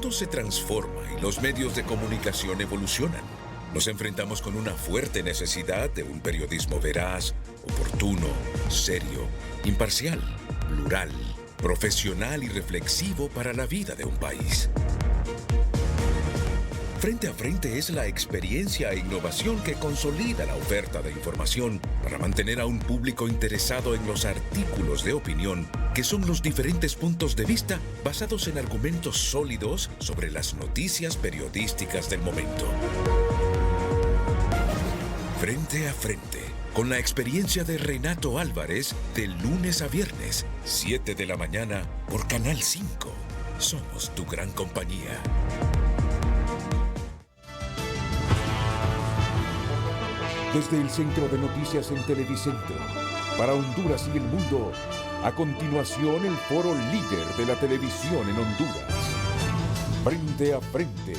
mundo se transforma y los medios de comunicación evolucionan. Nos enfrentamos con una fuerte necesidad de un periodismo veraz, oportuno, serio, imparcial, plural, profesional y reflexivo para la vida de un país. Frente a Frente es la experiencia e innovación que consolida la oferta de información para mantener a un público interesado en los artículos de opinión, que son los diferentes puntos de vista basados en argumentos sólidos sobre las noticias periodísticas del momento. Frente a Frente, con la experiencia de Renato Álvarez, de lunes a viernes, 7 de la mañana, por Canal 5. Somos tu gran compañía. Desde el Centro de Noticias en Televicentro, para Honduras y el mundo, a continuación el foro líder de la televisión en Honduras. Frente a Frente,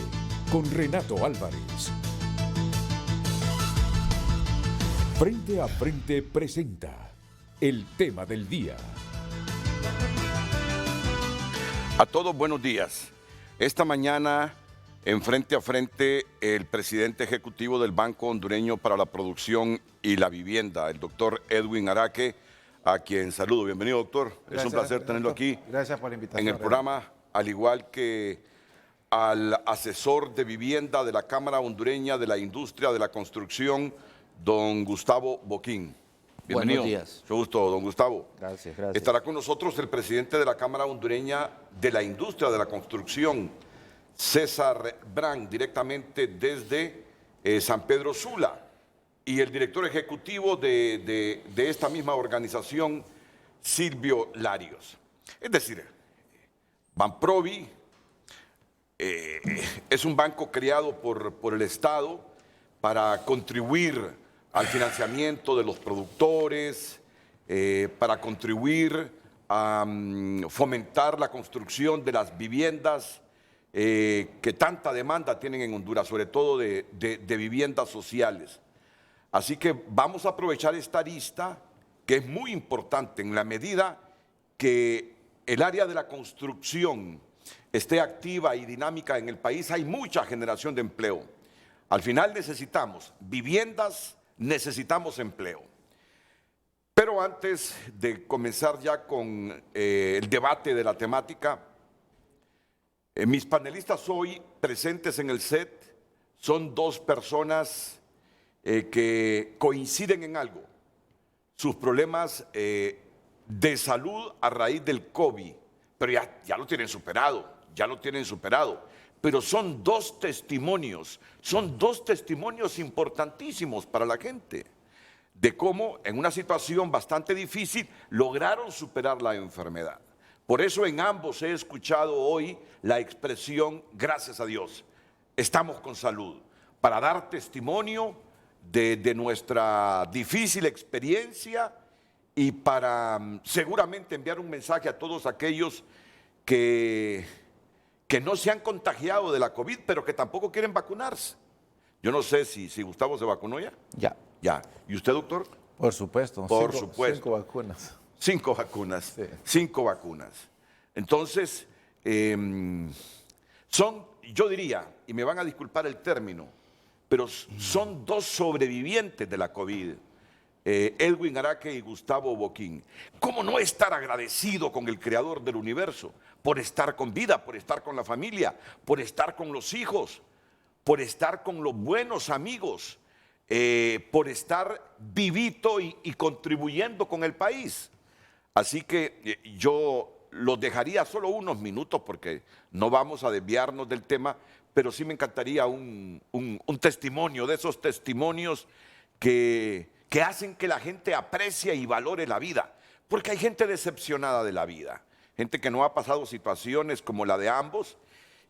con Renato Álvarez. Frente a Frente presenta el tema del día. A todos buenos días. Esta mañana, en Frente a Frente, el presidente ejecutivo del Banco Hondureño para la Producción y la Vivienda, el doctor Edwin Araque, a quien saludo. Bienvenido, doctor. Gracias, es un placer tenerlo aquí. Gracias por la invitación. En el programa, al igual que al asesor de vivienda de la Cámara Hondureña de la Industria de la Construcción, don Gustavo Boquín. Bienvenido. Buenos días. Mucho gusto, don Gustavo. Gracias, gracias. Estará con nosotros el presidente de la Cámara Hondureña de la Industria de la Construcción, César Brand, directamente desde San Pedro Sula, y el director ejecutivo de esta misma organización, Silvio Larios. Es decir, Banprovi es un banco creado por el Estado para contribuir al financiamiento de los productores, para contribuir a fomentar la construcción de las viviendas que tanta demanda tienen en Honduras, sobre todo de viviendas sociales. Así que vamos a aprovechar esta arista, que es muy importante en la medida que el área de la construcción esté activa y dinámica en el país. Hay mucha generación de empleo. Al final necesitamos viviendas, necesitamos empleo. Pero antes de comenzar ya con el debate de la temática, mis panelistas hoy presentes en el set son dos personas que coinciden en algo: sus problemas de salud a raíz del COVID, pero ya lo tienen superado, pero son dos testimonios importantísimos para la gente, de cómo en una situación bastante difícil lograron superar la enfermedad. Por eso en ambos he escuchado hoy la expresión, gracias a Dios, estamos con salud, para dar testimonio de nuestra difícil experiencia y para seguramente enviar un mensaje a todos aquellos que no se han contagiado de la COVID, pero que tampoco quieren vacunarse. Yo no sé si Gustavo se vacunó ya. Ya. ¿Y usted, doctor? Por supuesto. Por supuesto. 5 vacunas. 5 vacunas. Sí. 5 vacunas. Entonces, yo diría, y me van a disculpar el término, pero son dos sobrevivientes de la COVID, Edwin Araque y Gustavo Boquín. ¿Cómo no estar agradecido con el creador del universo por estar con vida, por estar con la familia, por estar con los hijos, por estar con los buenos amigos, por estar vivito y contribuyendo con el país? Así que yo los dejaría solo unos minutos porque no vamos a desviarnos del tema, pero sí me encantaría un testimonio, de esos testimonios que hacen que la gente aprecie y valore la vida. Porque hay gente decepcionada de la vida, gente que no ha pasado situaciones como la de ambos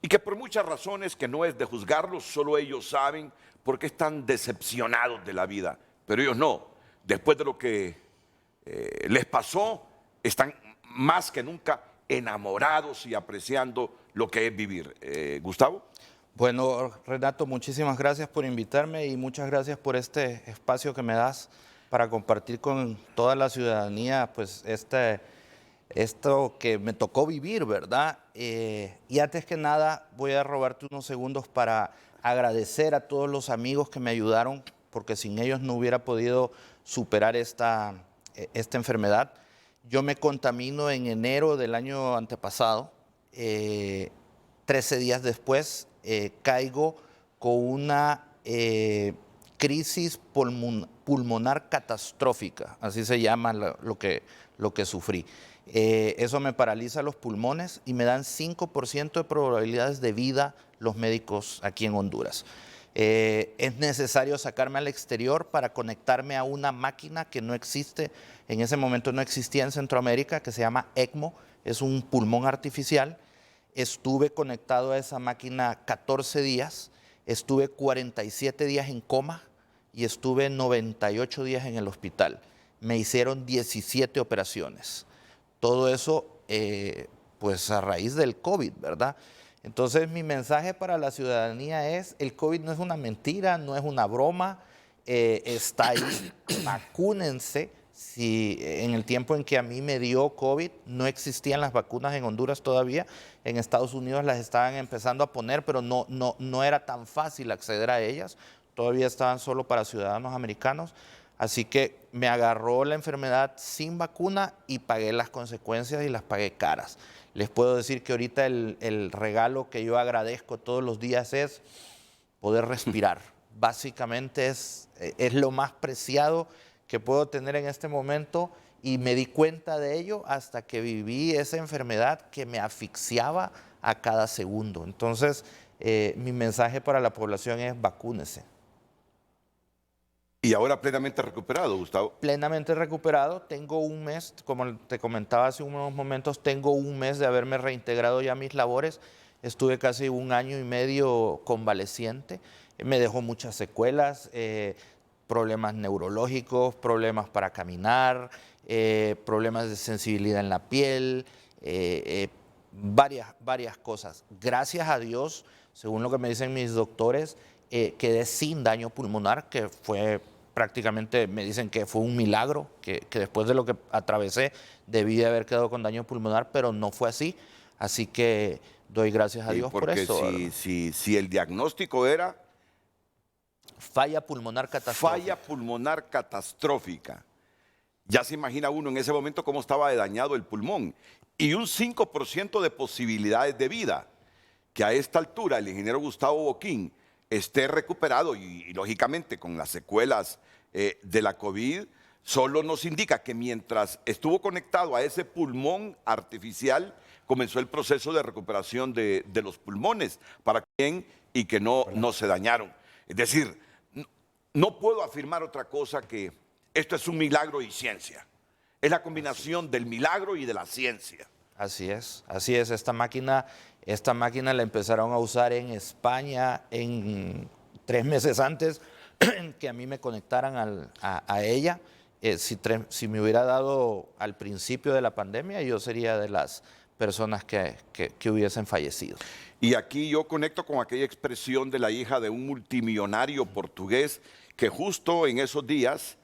y que por muchas razones que no es de juzgarlos, solo ellos saben por qué están decepcionados de la vida. Pero ellos no. Después de lo que les pasó, están más que nunca enamorados y apreciando lo que es vivir. Gustavo. Bueno, Renato, muchísimas gracias por invitarme y muchas gracias por este espacio que me das para compartir con toda la ciudadanía pues esto que me tocó vivir, ¿verdad? Y antes que nada, voy a robarte unos segundos para agradecer a todos los amigos que me ayudaron, porque sin ellos no hubiera podido superar esta enfermedad. Yo me contamino en enero del año antepasado. 13 días después caigo con una crisis pulmonar catastrófica, así se llama lo que sufrí. Eso me paraliza los pulmones y me dan 5% de probabilidades de vida los médicos aquí en Honduras. Es necesario sacarme al exterior para conectarme a una máquina que no existe, en ese momento no existía en Centroamérica, que se llama ECMO, es un pulmón artificial. Estuve conectado a esa máquina 14 días, estuve 47 días en coma y estuve 98 días en el hospital. Me hicieron 17 operaciones. Todo eso, pues a raíz del COVID, ¿verdad? Entonces mi mensaje para la ciudadanía es, el COVID no es una mentira, no es una broma, está ahí, vacúnense. Si en el tiempo en que a mí me dio COVID no existían las vacunas en Honduras todavía, en Estados Unidos las estaban empezando a poner, pero no era tan fácil acceder a ellas, todavía estaban solo para ciudadanos americanos, así que me agarró la enfermedad sin vacuna y pagué las consecuencias y las pagué caras. Les puedo decir que ahorita el regalo que yo agradezco todos los días es poder respirar. Básicamente es lo más preciado que puedo tener en este momento y me di cuenta de ello hasta que viví esa enfermedad que me asfixiaba a cada segundo. Entonces, mi mensaje para la población es vacúnese. Y ahora plenamente recuperado, Gustavo. Plenamente recuperado, tengo un mes, como te comentaba hace unos momentos, tengo un mes de haberme reintegrado ya a mis labores. Estuve casi 1 año y medio convaleciente, me dejó muchas secuelas, problemas neurológicos, problemas para caminar, problemas de sensibilidad en la piel, varias cosas. Gracias a Dios, según lo que me dicen mis doctores, quedé sin daño pulmonar, que fue prácticamente, me dicen que fue un milagro, que después de lo que atravesé debí de haber quedado con daño pulmonar, pero no fue así. Así que doy gracias a Dios por eso. Porque si el diagnóstico era falla pulmonar catastrófica. Falla pulmonar catastrófica. Ya se imagina uno en ese momento cómo estaba de dañado el pulmón. Y un 5% de posibilidades de vida. Que a esta altura el ingeniero Gustavo Boquín esté recuperado y lógicamente con las secuelas de la COVID, solo nos indica que mientras estuvo conectado a ese pulmón artificial, comenzó el proceso de recuperación de los pulmones para quien y que no se dañaron. Es decir, no puedo afirmar otra cosa que esto es un milagro y ciencia. Es la combinación del milagro y de la ciencia. Así es. Esta máquina la empezaron a usar en España 3 meses antes que a mí me conectaran a ella. Si me hubiera dado al principio de la pandemia, yo sería de las personas que hubiesen fallecido. Y aquí yo conecto con aquella expresión de la hija de un multimillonario portugués que justo en esos días,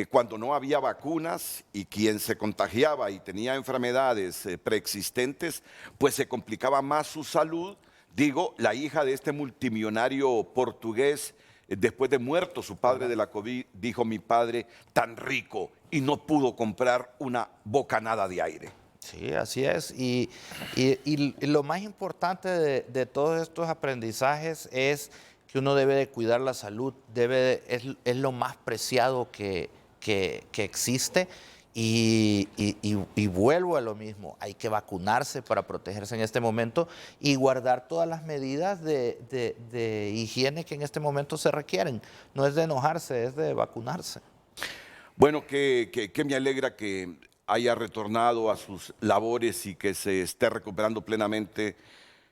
cuando no había vacunas y quien se contagiaba y tenía enfermedades preexistentes, pues se complicaba más su salud. Digo, la hija de este multimillonario portugués, después de muerto su padre de la COVID, dijo: mi padre tan rico y no pudo comprar una bocanada de aire. Sí, así es. Y lo más importante de todos estos aprendizajes es que uno debe de cuidar la salud, es lo más preciado que existe. Y vuelvo a lo mismo, hay que vacunarse para protegerse en este momento y guardar todas las medidas de higiene que en este momento se requieren. No es de enojarse, es de vacunarse. Bueno, que me alegra que haya retornado a sus labores y que se esté recuperando plenamente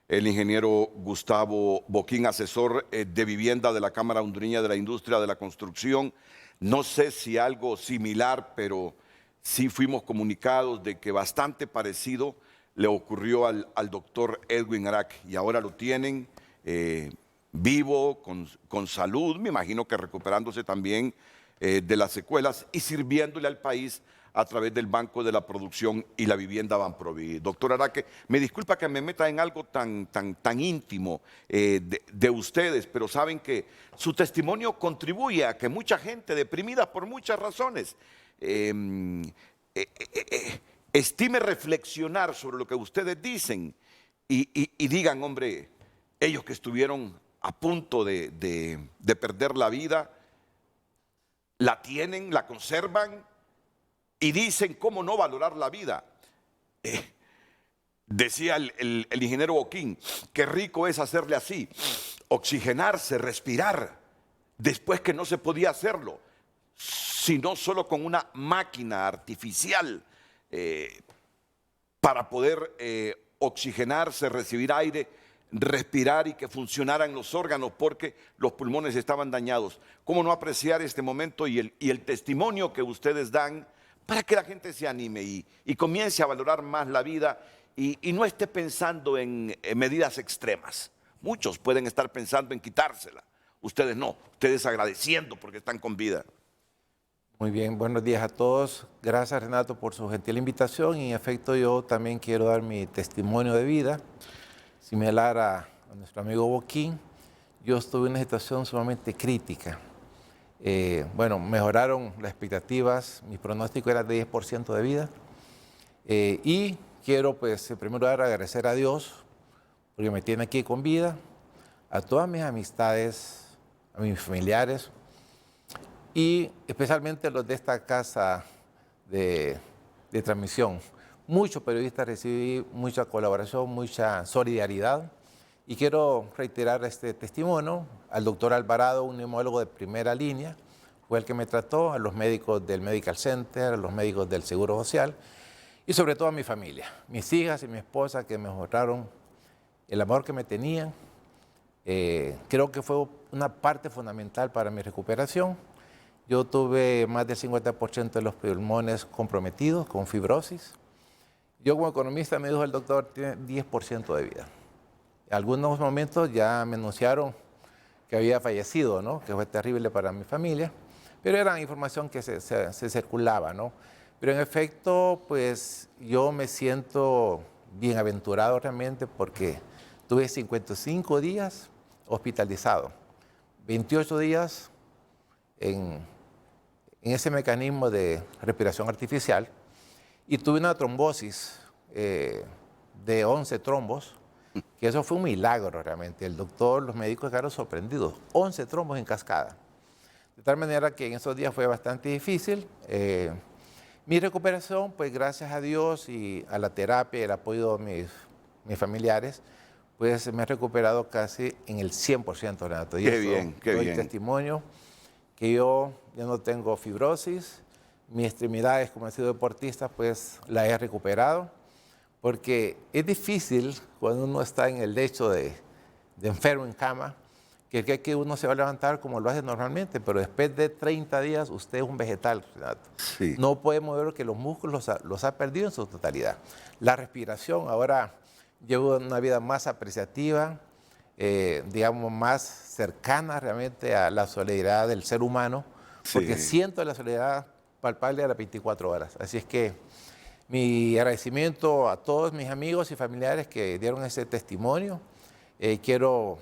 el ingeniero Gustavo Boquín, asesor de vivienda de la Cámara Hondureña de la Industria de la Construcción. No sé si algo similar, pero sí fuimos comunicados de que bastante parecido le ocurrió al doctor Edwin Arac y ahora lo tienen vivo, con salud, me imagino que recuperándose también de las secuelas y sirviéndole al país a través del Banco de la Producción y la Vivienda Banprovi. Doctor Araque, me disculpa que me meta en algo tan íntimo de ustedes, pero saben que su testimonio contribuye a que mucha gente deprimida por muchas razones estime reflexionar sobre lo que ustedes dicen y digan, hombre, ellos que estuvieron a punto de perder la vida, la tienen, la conservan y dicen cómo no valorar la vida. Decía el ingeniero Boquín, qué rico es hacerle así, oxigenarse, respirar, después que no se podía hacerlo, sino solo con una máquina artificial para poder oxigenarse, recibir aire, respirar y que funcionaran los órganos porque los pulmones estaban dañados. ¿Cómo no apreciar este momento y el testimonio que ustedes dan para que la gente se anime y comience a valorar más la vida y no esté pensando en medidas extremas? Muchos pueden estar pensando en quitársela, ustedes no, ustedes agradeciendo porque están con vida. Muy bien, buenos días a todos. Gracias, Renato, por su gentil invitación. Y en efecto, yo también quiero dar mi testimonio de vida. Similar a nuestro amigo Boquín, yo estuve en una situación sumamente crítica. Mejoraron las expectativas, mi pronóstico era de 10% de vida. Y quiero, pues, en primer lugar, agradecer a Dios porque me tiene aquí con vida, a todas mis amistades, a mis familiares, y especialmente los de esta casa de transmisión. Muchos periodistas recibí mucha colaboración, mucha solidaridad. Y quiero reiterar este testimonio al doctor Alvarado, un neumólogo de primera línea, fue el que me trató, a los médicos del Medical Center, a los médicos del Seguro Social y sobre todo a mi familia, mis hijas y mi esposa que me mostraron el amor que me tenían. Creo que fue una parte fundamental para mi recuperación. Yo tuve más del 50% de los pulmones comprometidos con fibrosis. Yo como economista me dijo el doctor, tiene 10% de vida. En algunos momentos ya me anunciaron que había fallecido, ¿no? Que fue terrible para mi familia, pero era información que se circulaba, ¿no? Pero en efecto, pues yo me siento bienaventurado realmente porque tuve 55 días hospitalizado, 28 días en ese mecanismo de respiración artificial y tuve una trombosis de 11 trombos, que eso fue un milagro realmente. El doctor, los médicos quedaron sorprendidos, 11 trombos en cascada. De tal manera que en esos días fue bastante difícil. Mi recuperación, pues gracias a Dios y a la terapia y el apoyo de mis familiares, pues me he recuperado casi en el 100%, Renato. Y qué bien, qué doy bien. testimonio que yo no tengo fibrosis, mis extremidades, como he sido deportista, pues las he recuperado, porque es difícil cuando uno está en el lecho de enfermo en cama, que cree que uno se va a levantar como lo hace normalmente, pero después de 30 días usted es un vegetal, Renato. Sí. No puede mover porque los músculos los ha perdido en su totalidad. La respiración, ahora llevo una vida más apreciativa, digamos, más cercana realmente a la solidaridad del ser humano, porque Sí. siento la solidaridad palpable a las 24 horas. Así es que mi agradecimiento a todos mis amigos y familiares que dieron ese testimonio. Quiero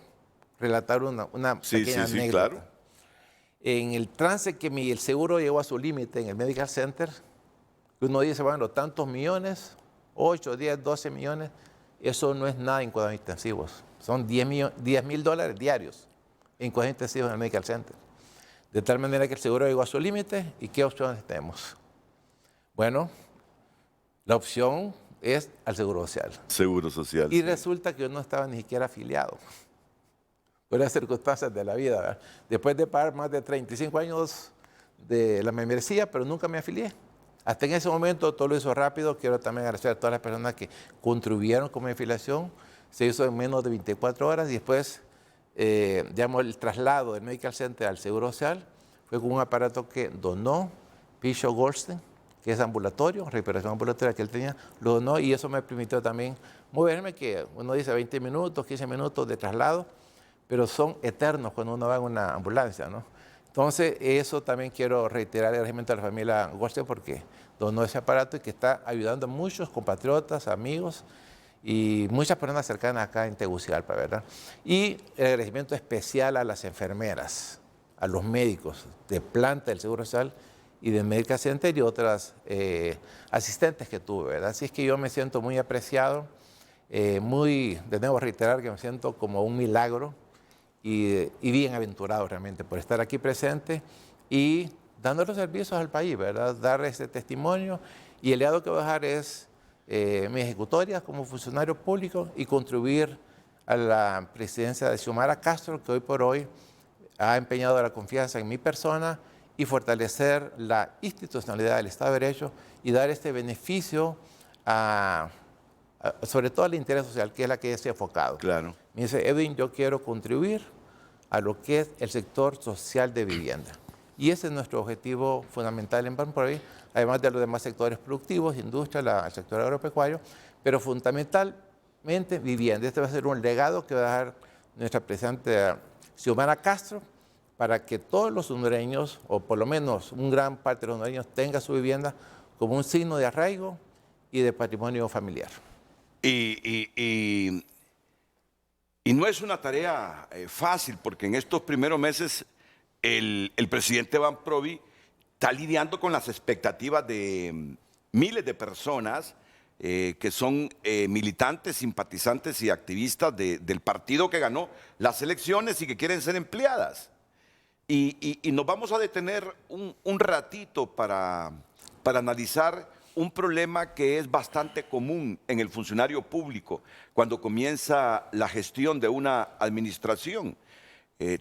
relatar una pequeña anécdota. Claro. En el trance que el seguro llegó a su límite en el Medical Center, uno dice, bueno, tantos millones, 8, 10, 12 millones, eso no es nada en cuidados intensivos. Son $10,000 diarios en cuidados intensivos en el Medical Center. De tal manera que el seguro llegó a su límite. ¿Y qué opciones tenemos? Bueno, la opción es al Seguro Social. Seguro Social. Y sí. resulta que yo no estaba ni siquiera afiliado. Por las circunstancias de la vida, ¿verdad? Después de pagar más de 35 años de la membresía, pero nunca me afilié. Hasta en ese momento todo lo hizo rápido. Quiero también agradecer a todas las personas que contribuyeron con mi afiliación. Se hizo en menos de 24 horas y después, digamos, el traslado del Medical Center al Seguro Social fue con un aparato que donó Pisho Goldstein, que es ambulatorio, recuperación ambulatoria que él tenía, lo donó y eso me permitió también moverme, que uno dice 20 minutos, 15 minutos de traslado, pero son eternos cuando uno va en una ambulancia, ¿no? Entonces, eso también quiero reiterar el agradecimiento a la familia Goldstein porque donó ese aparato y que está ayudando a muchos compatriotas, amigos y muchas personas cercanas acá en Tegucigalpa, ¿verdad? Y el agradecimiento especial a las enfermeras, a los médicos de planta del Seguro Social y de Médica Center y otras asistentes que tuve, ¿verdad? Así es que yo me siento muy apreciado, de nuevo reiterar que me siento como un milagro y bienaventurado realmente por estar aquí presente y dando los servicios al país, ¿verdad? Dar ese testimonio y el legado que voy a dejar es mi ejecutoria como funcionario público y contribuir a la presidencia de Xiomara Castro, que hoy por hoy ha empeñado la confianza en mi persona y fortalecer la institucionalidad del Estado de Derecho y dar este beneficio sobre todo al interés social, que es la que estoy enfocado. Claro. Me dice, Edwin, yo quiero contribuir a lo que es el sector social de vivienda. Y ese es nuestro objetivo fundamental en Pamplona, además de los demás sectores productivos, industria, el sector agropecuario, pero fundamentalmente vivienda. Este va a ser un legado que va a dejar nuestra presidenta Xiomara Castro para que todos los hondureños, o por lo menos un gran parte de los hondureños, tenga su vivienda como un signo de arraigo y de patrimonio familiar. Y no es una tarea fácil, porque en estos primeros meses el presidente Van Provi está lidiando con las expectativas de miles de personas que son militantes, simpatizantes y activistas del partido que ganó las elecciones y que quieren ser empleadas. Y nos vamos a detener un ratito para analizar un problema que es bastante común en el funcionario público cuando comienza la gestión de una administración.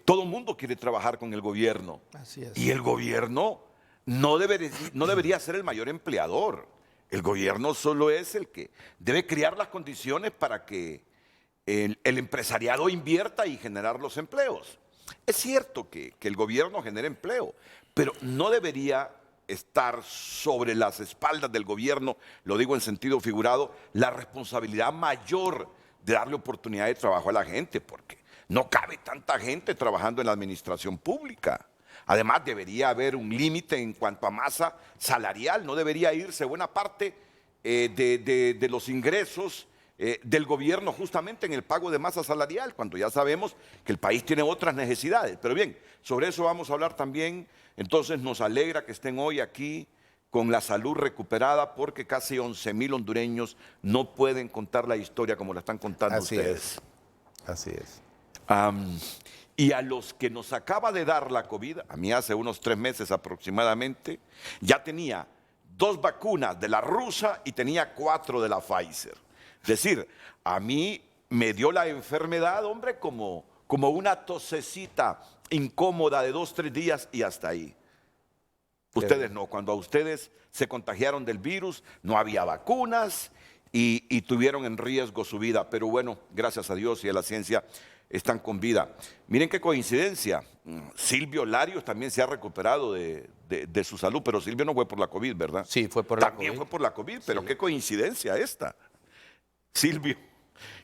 Todo el mundo quiere trabajar con el gobierno. Así es. Y el gobierno no debería ser el mayor empleador. El gobierno solo es el que debe crear las condiciones para que el empresariado invierta y generar los empleos. Es cierto que el gobierno genera empleo, pero no debería estar sobre las espaldas del gobierno, lo digo en sentido figurado, la responsabilidad mayor de darle oportunidad de trabajo a la gente, porque no cabe tanta gente trabajando en la administración pública. Además, debería haber un límite en cuanto a masa salarial, no debería irse buena parte de los ingresos del gobierno justamente en el pago de masa salarial, cuando ya sabemos que el país tiene otras necesidades. Pero bien, sobre eso vamos a hablar también. Entonces nos alegra que estén hoy aquí con la salud recuperada, porque casi 11,000 hondureños no pueden contar la historia como la están contando ustedes. Así es. Y a los que nos acaba de dar la COVID, a mí hace unos 3 meses aproximadamente, ya tenía 2 vacunas de la rusa y tenía 4 de la Pfizer. Es decir, a mí me dio la enfermedad, hombre, como una tosecita incómoda de 2, 3 días y hasta ahí. Ustedes no, cuando a ustedes se contagiaron del virus, no había vacunas y tuvieron en riesgo su vida. Pero bueno, gracias a Dios y a la ciencia están con vida. Miren qué coincidencia, Silvio Larios también se ha recuperado de su salud, pero Silvio no fue por la COVID, ¿verdad? Sí, fue por la COVID. También fue por la COVID, pero Sí. qué coincidencia esta. Silvio,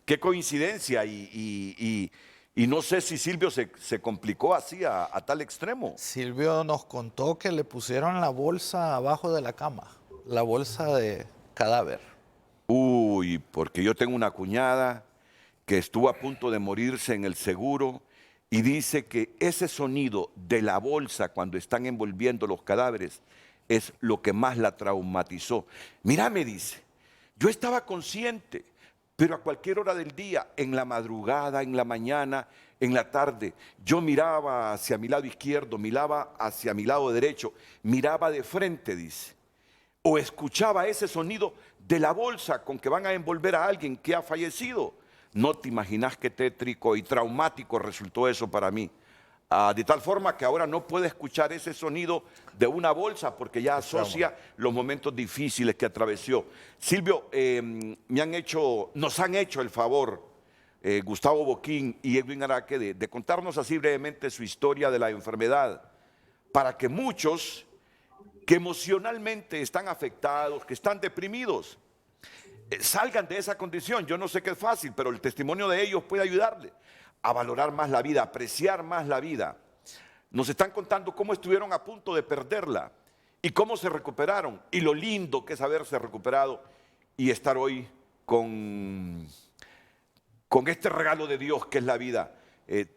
qué coincidencia y no sé si Silvio se complicó así a tal extremo. Silvio nos contó que le pusieron la bolsa abajo de la cama, la bolsa de cadáver. Uy, porque yo tengo una cuñada que estuvo a punto de morirse en el seguro y dice que ese sonido de la bolsa cuando están envolviendo los cadáveres es lo que más la traumatizó. Mira, me dice, yo estaba consciente, pero a cualquier hora del día, en la madrugada, en la mañana, en la tarde, yo miraba hacia mi lado izquierdo, miraba hacia mi lado derecho, miraba de frente, dice, o escuchaba ese sonido de la bolsa con que van a envolver a alguien que ha fallecido. No te imaginas qué tétrico y traumático resultó eso para mí. De tal forma que ahora no puedo escuchar ese sonido de una bolsa porque ya asocia los momentos difíciles que atravesó. Silvio, nos han hecho el favor, Gustavo Boquín y Edwin Araque, de contarnos así brevemente su historia de la enfermedad, para que muchos que emocionalmente están afectados, que están deprimidos, salgan de esa condición. Yo no sé qué es fácil, pero el testimonio de ellos puede ayudarle a valorar más la vida, a apreciar más la vida. nos están contando cómo estuvieron a punto de perderla y cómo se recuperaron y lo lindo que es haberse recuperado y estar hoy con este regalo de Dios que es la vida.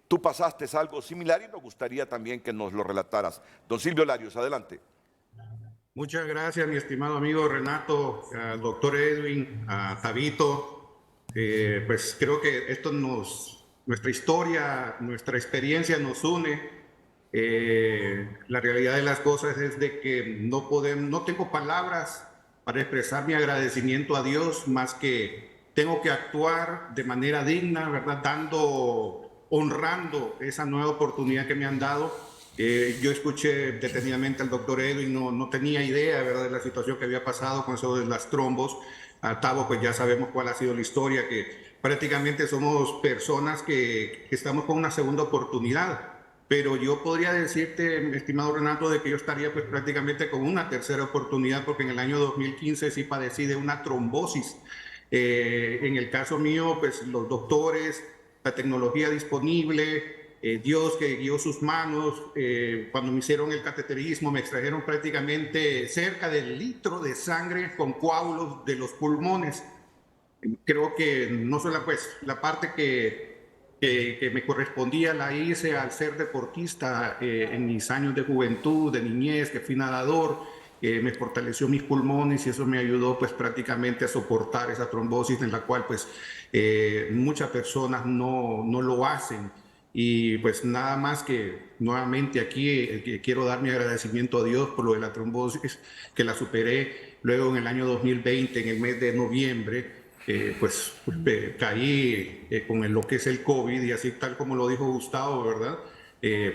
Tú pasaste algo similar y nos gustaría también que nos lo relataras. Don Silvio Larios, adelante. Muchas gracias, mi estimado amigo Renato, al doctor Edwin, a Tabito. Pues creo que esto nuestra historia, nuestra experiencia nos une. La realidad de las cosas es de que no tengo palabras para expresar mi agradecimiento a Dios, más que tengo que actuar de manera digna, ¿verdad? Honrando esa nueva oportunidad que me han dado. Yo escuché detenidamente al doctor Edwin, no tenía idea, ¿verdad?, de la situación que había pasado con eso de las trombos. A Tavo, pues ya sabemos cuál ha sido la historia, que prácticamente somos personas que estamos con una segunda oportunidad. Pero yo podría decirte, estimado Renato, de que yo estaría pues prácticamente con una tercera oportunidad, porque en el año 2015 sí padecí de una trombosis. En el caso mío, pues los doctores, la tecnología disponible, Dios que guió sus manos, cuando me hicieron el cateterismo me extrajeron prácticamente cerca del litro de sangre con coágulos de los pulmones. Creo que no solo pues la parte que me correspondía la hice al ser deportista en mis años de juventud, de niñez, que fui nadador. Me fortaleció mis pulmones y eso me ayudó pues prácticamente a soportar esa trombosis en la cual pues muchas personas no lo hacen. Y pues nada más que nuevamente aquí quiero dar mi agradecimiento a Dios por lo de la trombosis, que la superé. Luego en el año 2020, en el mes de noviembre, caí con lo que es el COVID y así tal como lo dijo Gustavo, ¿verdad?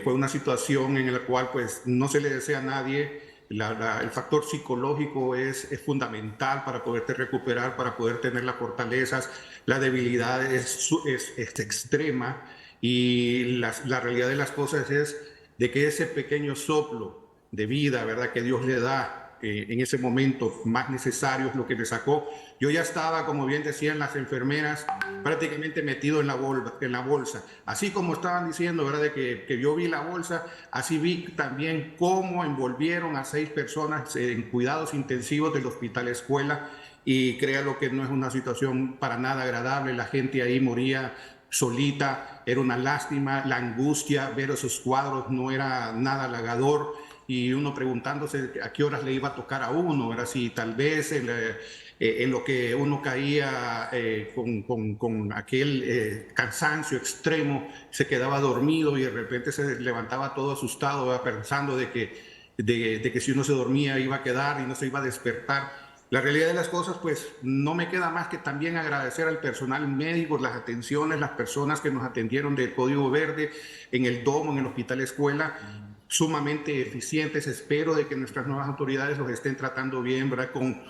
Fue una situación en la cual pues no se le desea a nadie. El factor psicológico es fundamental para poderte recuperar, para poder tener las fortalezas. La debilidad es extrema y la realidad de las cosas es de que ese pequeño soplo de vida, ¿verdad?, que Dios le da en ese momento más necesario es lo que le sacó. Yo ya estaba, como bien decían las enfermeras, prácticamente metido en la bolsa. Así como estaban diciendo, ¿verdad?, de que yo vi la bolsa, así vi también cómo envolvieron a 6 personas en cuidados intensivos del Hospital Escuela. Y créalo que no es una situación para nada agradable. La gente ahí moría solita, era una lástima. La angustia, ver esos cuadros no era nada halagador. Y uno preguntándose a qué horas le iba a tocar a uno, era si tal vez en lo que uno caía con aquel cansancio extremo, se quedaba dormido y de repente se levantaba todo asustado, ¿verdad?, pensando de que si uno se dormía iba a quedar y no se iba a despertar. La realidad de las cosas, pues no me queda más que también agradecer al personal médico, las atenciones, las personas que nos atendieron del Código Verde, en el Domo, en el Hospital Escuela, sumamente eficientes. Espero de que nuestras nuevas autoridades los estén tratando bien, ¿verdad?,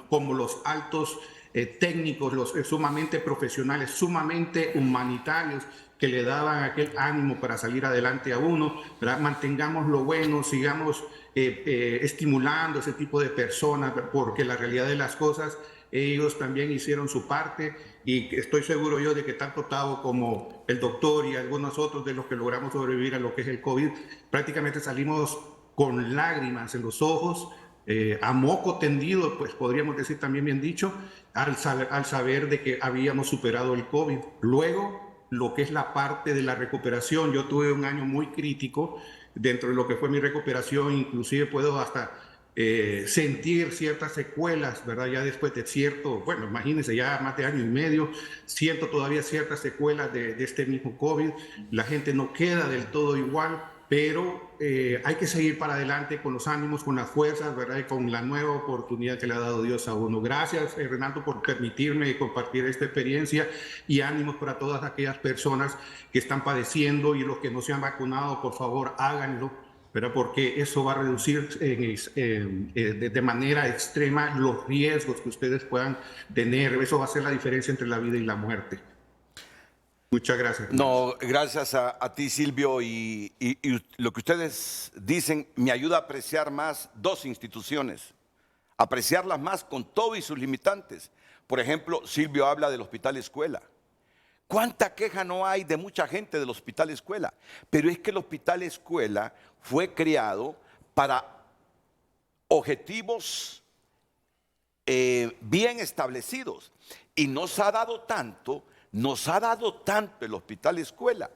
como los altos técnicos, los sumamente profesionales, sumamente humanitarios, que le daban aquel ánimo para salir adelante a uno, ¿verdad? Mantengamos lo bueno, sigamos estimulando ese tipo de personas, porque la realidad de las cosas, ellos también hicieron su parte y estoy seguro yo de que tanto Tavo como el doctor y algunos otros de los que logramos sobrevivir a lo que es el COVID, prácticamente salimos con lágrimas en los ojos, a moco tendido, pues podríamos decir también bien dicho, al saber de que habíamos superado el COVID. Luego, lo que es la parte de la recuperación, yo tuve un año muy crítico dentro de lo que fue mi recuperación, inclusive puedo hasta sentir ciertas secuelas, ¿verdad? Ya después de cierto, bueno, imagínense, ya más de año y medio, siento todavía ciertas secuelas de este mismo COVID. La gente no queda del todo igual, pero hay que seguir para adelante con los ánimos, con las fuerzas, ¿verdad?, y con la nueva oportunidad que le ha dado Dios a uno. Gracias, Renato, por permitirme compartir esta experiencia y ánimos para todas aquellas personas que están padeciendo y los que no se han vacunado, por favor, háganlo, ¿verdad?, porque eso va a reducir de manera extrema los riesgos que ustedes puedan tener. Eso va a ser la diferencia entre la vida y la muerte. Muchas gracias. No, gracias a ti, Silvio, y lo que ustedes dicen me ayuda a apreciar más 2 instituciones, apreciarlas más con todo y sus limitantes. Por ejemplo, Silvio habla del Hospital Escuela. ¿Cuánta queja no hay de mucha gente del hospital escuela? Pero es que el hospital escuela fue creado para objetivos bien establecidos. Y nos ha dado tanto el hospital escuela,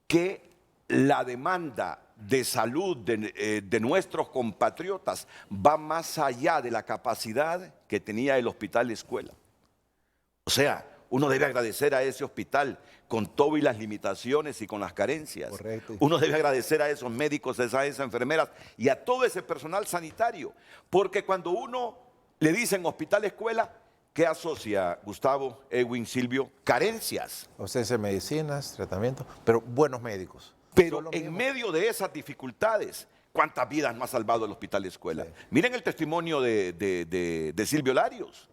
que la demanda de salud de nuestros compatriotas va más allá de la capacidad que tenía el hospital escuela. O sea, uno debe agradecer a ese hospital con todo y las limitaciones y con las carencias. Correcto. Uno debe agradecer a esos médicos, a esas enfermeras y a todo ese personal sanitario. Porque cuando uno le dicen hospital escuela, ¿qué asocia Gustavo, Edwin, Silvio? Carencias. Ausencia de medicinas, tratamiento, pero buenos médicos. Pero en medio de esas dificultades, ¿cuántas vidas no ha salvado el hospital escuela? Sí. Miren el testimonio de Silvio Larios.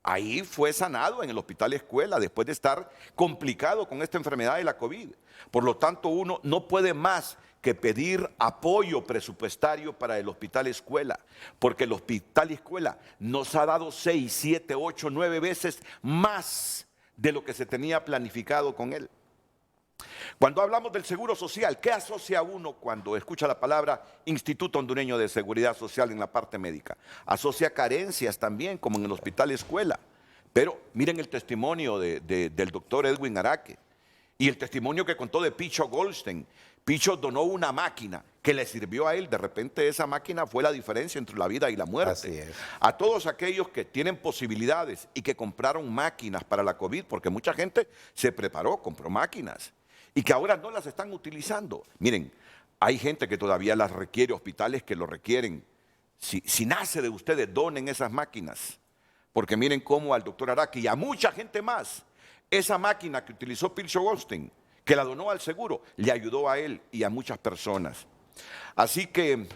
Ahí fue sanado en el hospital escuela después de estar complicado con esta enfermedad de la COVID. Por lo tanto, uno no puede más que pedir apoyo presupuestario para el hospital escuela, porque el hospital escuela nos ha dado 6, 7, 8, 9 veces más de lo que se tenía planificado con él. Cuando hablamos del seguro social, ¿qué asocia uno cuando escucha la palabra Instituto Hondureño de Seguridad Social en la parte médica? Asocia carencias también, como en el hospital escuela. Pero miren el testimonio del doctor Edwin Araque y el testimonio que contó de Picho Goldstein. Picho donó una máquina que le sirvió a él. De repente esa máquina fue la diferencia entre la vida y la muerte. Así es. A todos aquellos que tienen posibilidades y que compraron máquinas para la COVID, porque mucha gente se preparó, compró máquinas y que ahora no las están utilizando. Miren, hay gente que todavía las requiere, hospitales que lo requieren. Si nace de ustedes, donen esas máquinas. Porque miren cómo al doctor Araque y a mucha gente más, esa máquina que utilizó Picho Goldstein, que la donó al seguro, le ayudó a él y a muchas personas. Así que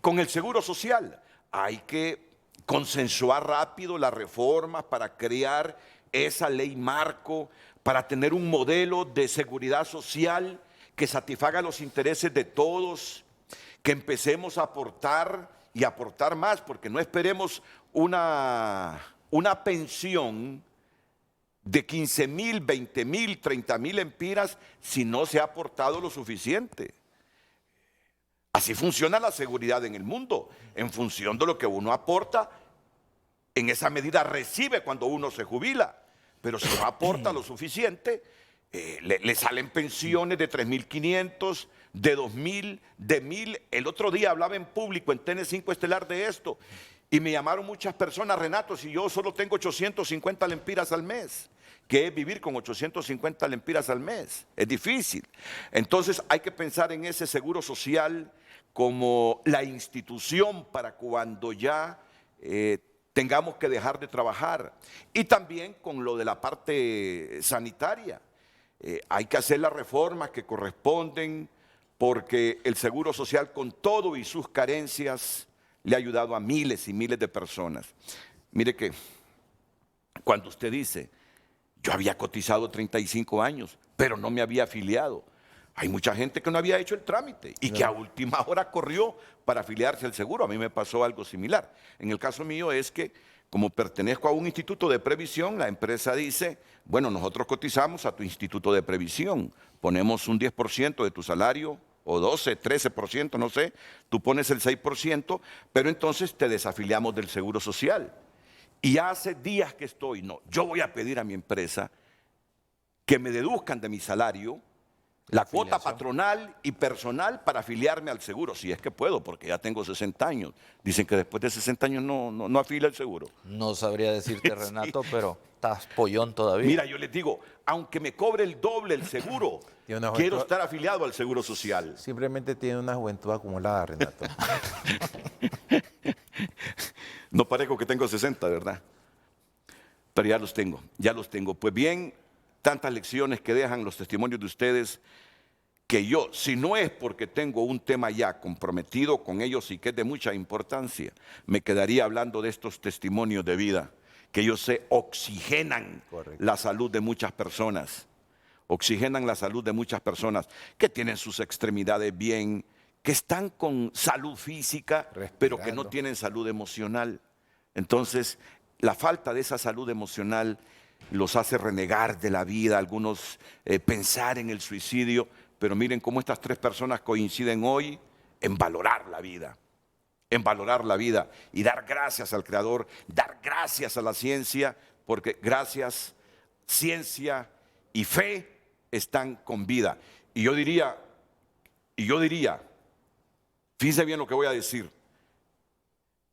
con el seguro social hay que consensuar rápido las reformas para crear esa ley marco, para tener un modelo de seguridad social que satisfaga los intereses de todos, que empecemos a aportar y aportar más, porque no esperemos una pensión de 15,000, 20,000, 30,000 lempiras si no se ha aportado lo suficiente. Así funciona la seguridad en el mundo, en función de lo que uno aporta, en esa medida recibe cuando uno se jubila. Pero si no aporta lo suficiente, le salen pensiones de 3,500, de 2,000, de 1,000. El otro día hablaba en público en TN5 Estelar de esto y me llamaron muchas personas, Renato, si yo solo tengo 850 lempiras al mes, ¿qué es vivir con 850 lempiras al mes? Es difícil. Entonces hay que pensar en ese seguro social como la institución para cuando ya tengamos que dejar de trabajar. Y también con lo de la parte sanitaria. Hay que hacer las reformas que corresponden porque el Seguro Social, con todo y sus carencias, le ha ayudado a miles y miles de personas. Mire que cuando usted dice, yo había cotizado 35 años, pero no me había afiliado. Hay mucha gente que no había hecho el trámite y que a última hora corrió para afiliarse al seguro. A mí me pasó algo similar. En el caso mío es que, como pertenezco a un instituto de previsión, la empresa dice, bueno, nosotros cotizamos a tu instituto de previsión, ponemos un 10% de tu salario, o 12, 13%, no sé, tú pones el 6%, pero entonces te desafiliamos del Seguro Social. Y hace días que yo voy a pedir a mi empresa que me deduzcan de mi salario la cuota patronal y personal para afiliarme al seguro, si es que puedo, porque ya tengo 60 años. Dicen que después de 60 años no afilia el seguro. No sabría decirte, Renato, pero estás pollón todavía. Mira, yo les digo, aunque me cobre el doble el seguro, quiero estar afiliado al Seguro Social. Simplemente tiene una juventud acumulada, Renato. No parezco que tengo 60, ¿verdad? Pero ya los tengo. Pues bien, tantas lecciones que dejan los testimonios de ustedes, que yo, si no es porque tengo un tema ya comprometido con ellos y que es de mucha importancia, me quedaría hablando de estos testimonios de vida, que yo sé oxigenan la salud de muchas personas, que tienen sus extremidades bien, que están con salud física, pero que no tienen salud emocional. Entonces, la falta de esa salud emocional los hace renegar de la vida, algunos pensar en el suicidio, pero miren cómo estas tres personas coinciden hoy en valorar la vida. En valorar la vida y dar gracias al Creador, dar gracias a la ciencia, porque gracias, ciencia y fe están con vida. Y yo diría, fíjense bien lo que voy a decir,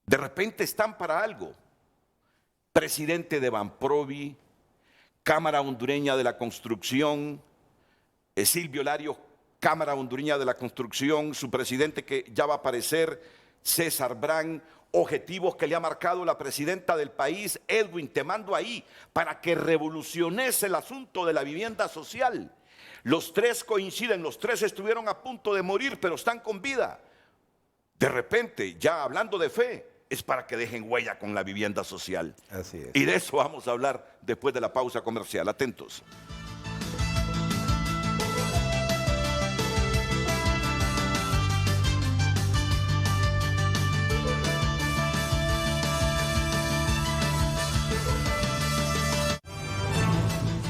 de repente están para algo. Presidente de Banprovi, Cámara Hondureña de la Construcción, Silvio Larios, Cámara Hondureña de la Construcción, su presidente que ya va a aparecer, César Brand, objetivos que le ha marcado la presidenta del país. Edwin, te mando ahí para que revoluciones el asunto de la vivienda social. Los tres coinciden, los tres estuvieron a punto de morir, pero están con vida. De repente, ya hablando de fe, es para que dejen huella con la vivienda social. Así es. Y de eso vamos a hablar después de la pausa comercial. Atentos.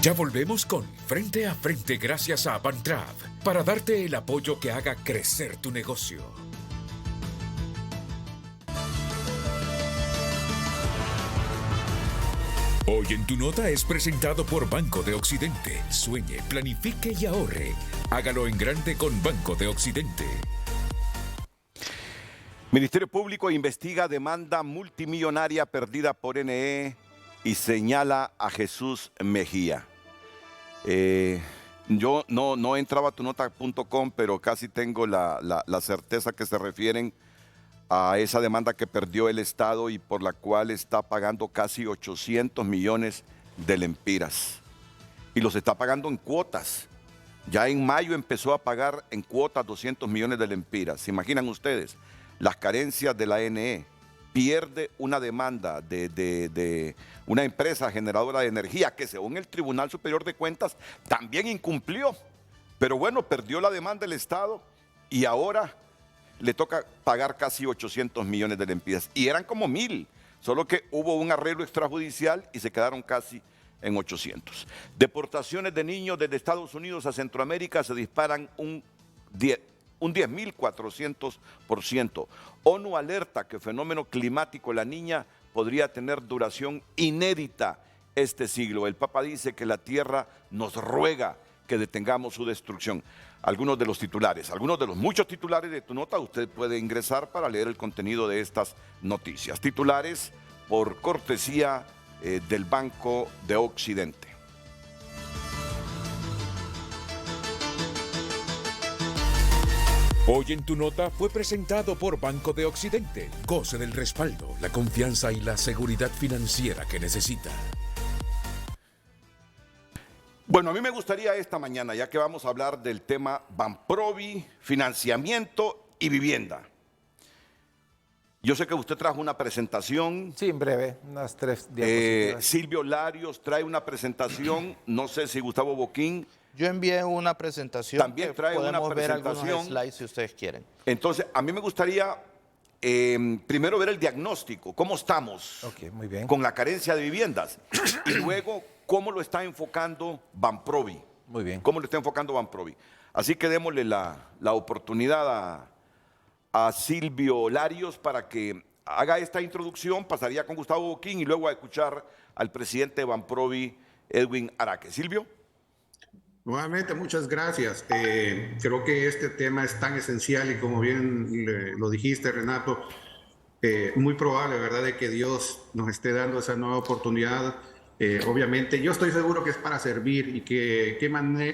Ya volvemos con Frente a Frente gracias a Bantrav para darte el apoyo que haga crecer tu negocio. Hoy en Tu Nota es presentado por Banco de Occidente. Sueñe, planifique y ahorre. Hágalo en grande con Banco de Occidente. Ministerio Público investiga demanda multimillonaria perdida por NE y señala a Jesús Mejía. Yo no entraba a tunota.com, pero casi tengo la certeza que se refieren a esa demanda que perdió el Estado y por la cual está pagando casi 800 millones de lempiras. Y los está pagando en cuotas. Ya en mayo empezó a pagar en cuotas 200 millones de lempiras. ¿Se imaginan ustedes las carencias de la NE? Pierde una demanda de una empresa generadora de energía que según el Tribunal Superior de Cuentas también incumplió. Pero bueno, perdió la demanda del Estado y ahora le toca pagar casi 800 millones de lempiras. Y eran como 1,000, solo que hubo un arreglo extrajudicial y se quedaron casi en 800. Deportaciones de niños desde Estados Unidos a Centroamérica se disparan un 10.400%. ONU alerta que fenómeno climático La Niña podría tener duración inédita este siglo. El Papa dice que la tierra nos ruega que detengamos su destrucción. Algunos de los titulares, algunos de los muchos titulares de Tu Nota, usted puede ingresar para leer el contenido de estas noticias. Titulares por cortesía del Banco de Occidente. Hoy en Tu Nota fue presentado por Banco de Occidente. Goce del respaldo, la confianza y la seguridad financiera que necesita. Bueno, a mí me gustaría esta mañana, ya que vamos a hablar del tema Banprovi, financiamiento y vivienda. Yo sé que usted trajo una presentación. Sí, en breve, unas 3 diapositivas. Silvio Larios trae una presentación. No sé si Gustavo Boquín. Yo envié una presentación. También trae una podemos ver presentación. algunos slides si ustedes quieren. Entonces, a mí me gustaría primero ver el diagnóstico, cómo estamos Ok, muy bien. con la carencia de viviendas y luego cómo lo está enfocando Banprovi. Muy bien. ¿Cómo lo está enfocando Banprovi? Así que démosle la oportunidad a Silvio Larios para que haga esta introducción. Pasaría con Gustavo Boquín y luego a escuchar al presidente de Banprovi, Edwin Araque. Silvio. Nuevamente, muchas gracias. Creo que este tema es tan esencial y como bien lo dijiste, Renato, muy probable, ¿verdad?, de que Dios nos esté dando esa nueva oportunidad. Obviamente, yo estoy seguro que es para servir y que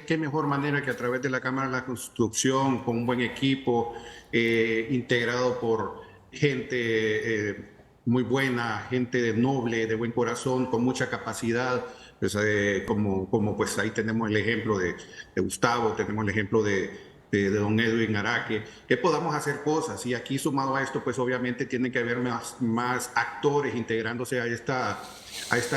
qué mejor manera que a través de la Cámara de la Construcción, con un buen equipo, integrado por gente muy buena, gente noble, de buen corazón, con mucha capacidad. Pues, como pues ahí tenemos el ejemplo de Gustavo, tenemos el ejemplo de don Edwin Araque, que podamos hacer cosas. Y aquí sumado a esto, pues obviamente tiene que haber más actores integrándose a esta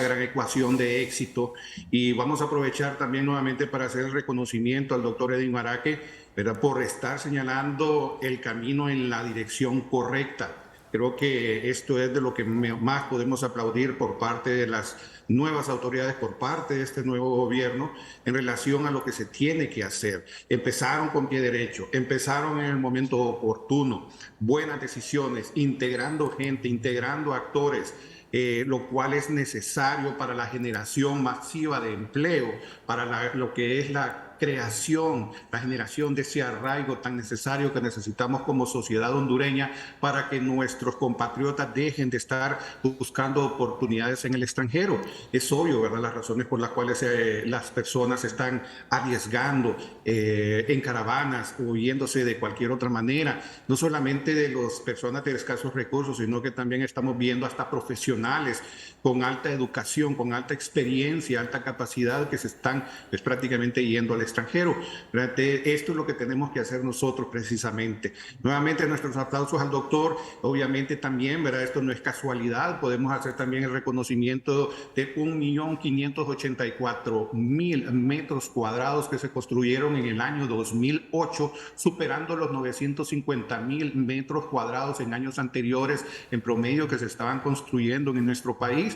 gran ecuación de éxito. Y vamos a aprovechar también nuevamente para hacer el reconocimiento al doctor Edwin Araque, ¿verdad?, por estar señalando el camino en la dirección correcta. Creo que esto es de lo que más podemos aplaudir por parte de las nuevas autoridades, por parte de este nuevo gobierno, en relación a lo que se tiene que hacer. Empezaron con pie derecho, empezaron en el momento oportuno, buenas decisiones, integrando gente, integrando actores, lo cual es necesario para la generación masiva de empleo, para lo que es la creación, la generación de ese arraigo tan necesario que necesitamos como sociedad hondureña para que nuestros compatriotas dejen de estar buscando oportunidades en el extranjero. Es obvio, ¿verdad?, las razones por las cuales las personas están arriesgando en caravanas o yéndose de cualquier otra manera, no solamente de las personas de escasos recursos, sino que también estamos viendo hasta profesionales con alta educación, con alta experiencia, alta capacidad, que se están pues, prácticamente yendo al extranjero. Esto es lo que tenemos que hacer nosotros precisamente. Nuevamente nuestros aplausos al doctor. Obviamente también, ¿verdad?, esto no es casualidad, podemos hacer también el reconocimiento de 1.584.000 metros cuadrados que se construyeron en el año 2008, superando los 950.000 metros cuadrados en años anteriores en promedio que se estaban construyendo en nuestro país.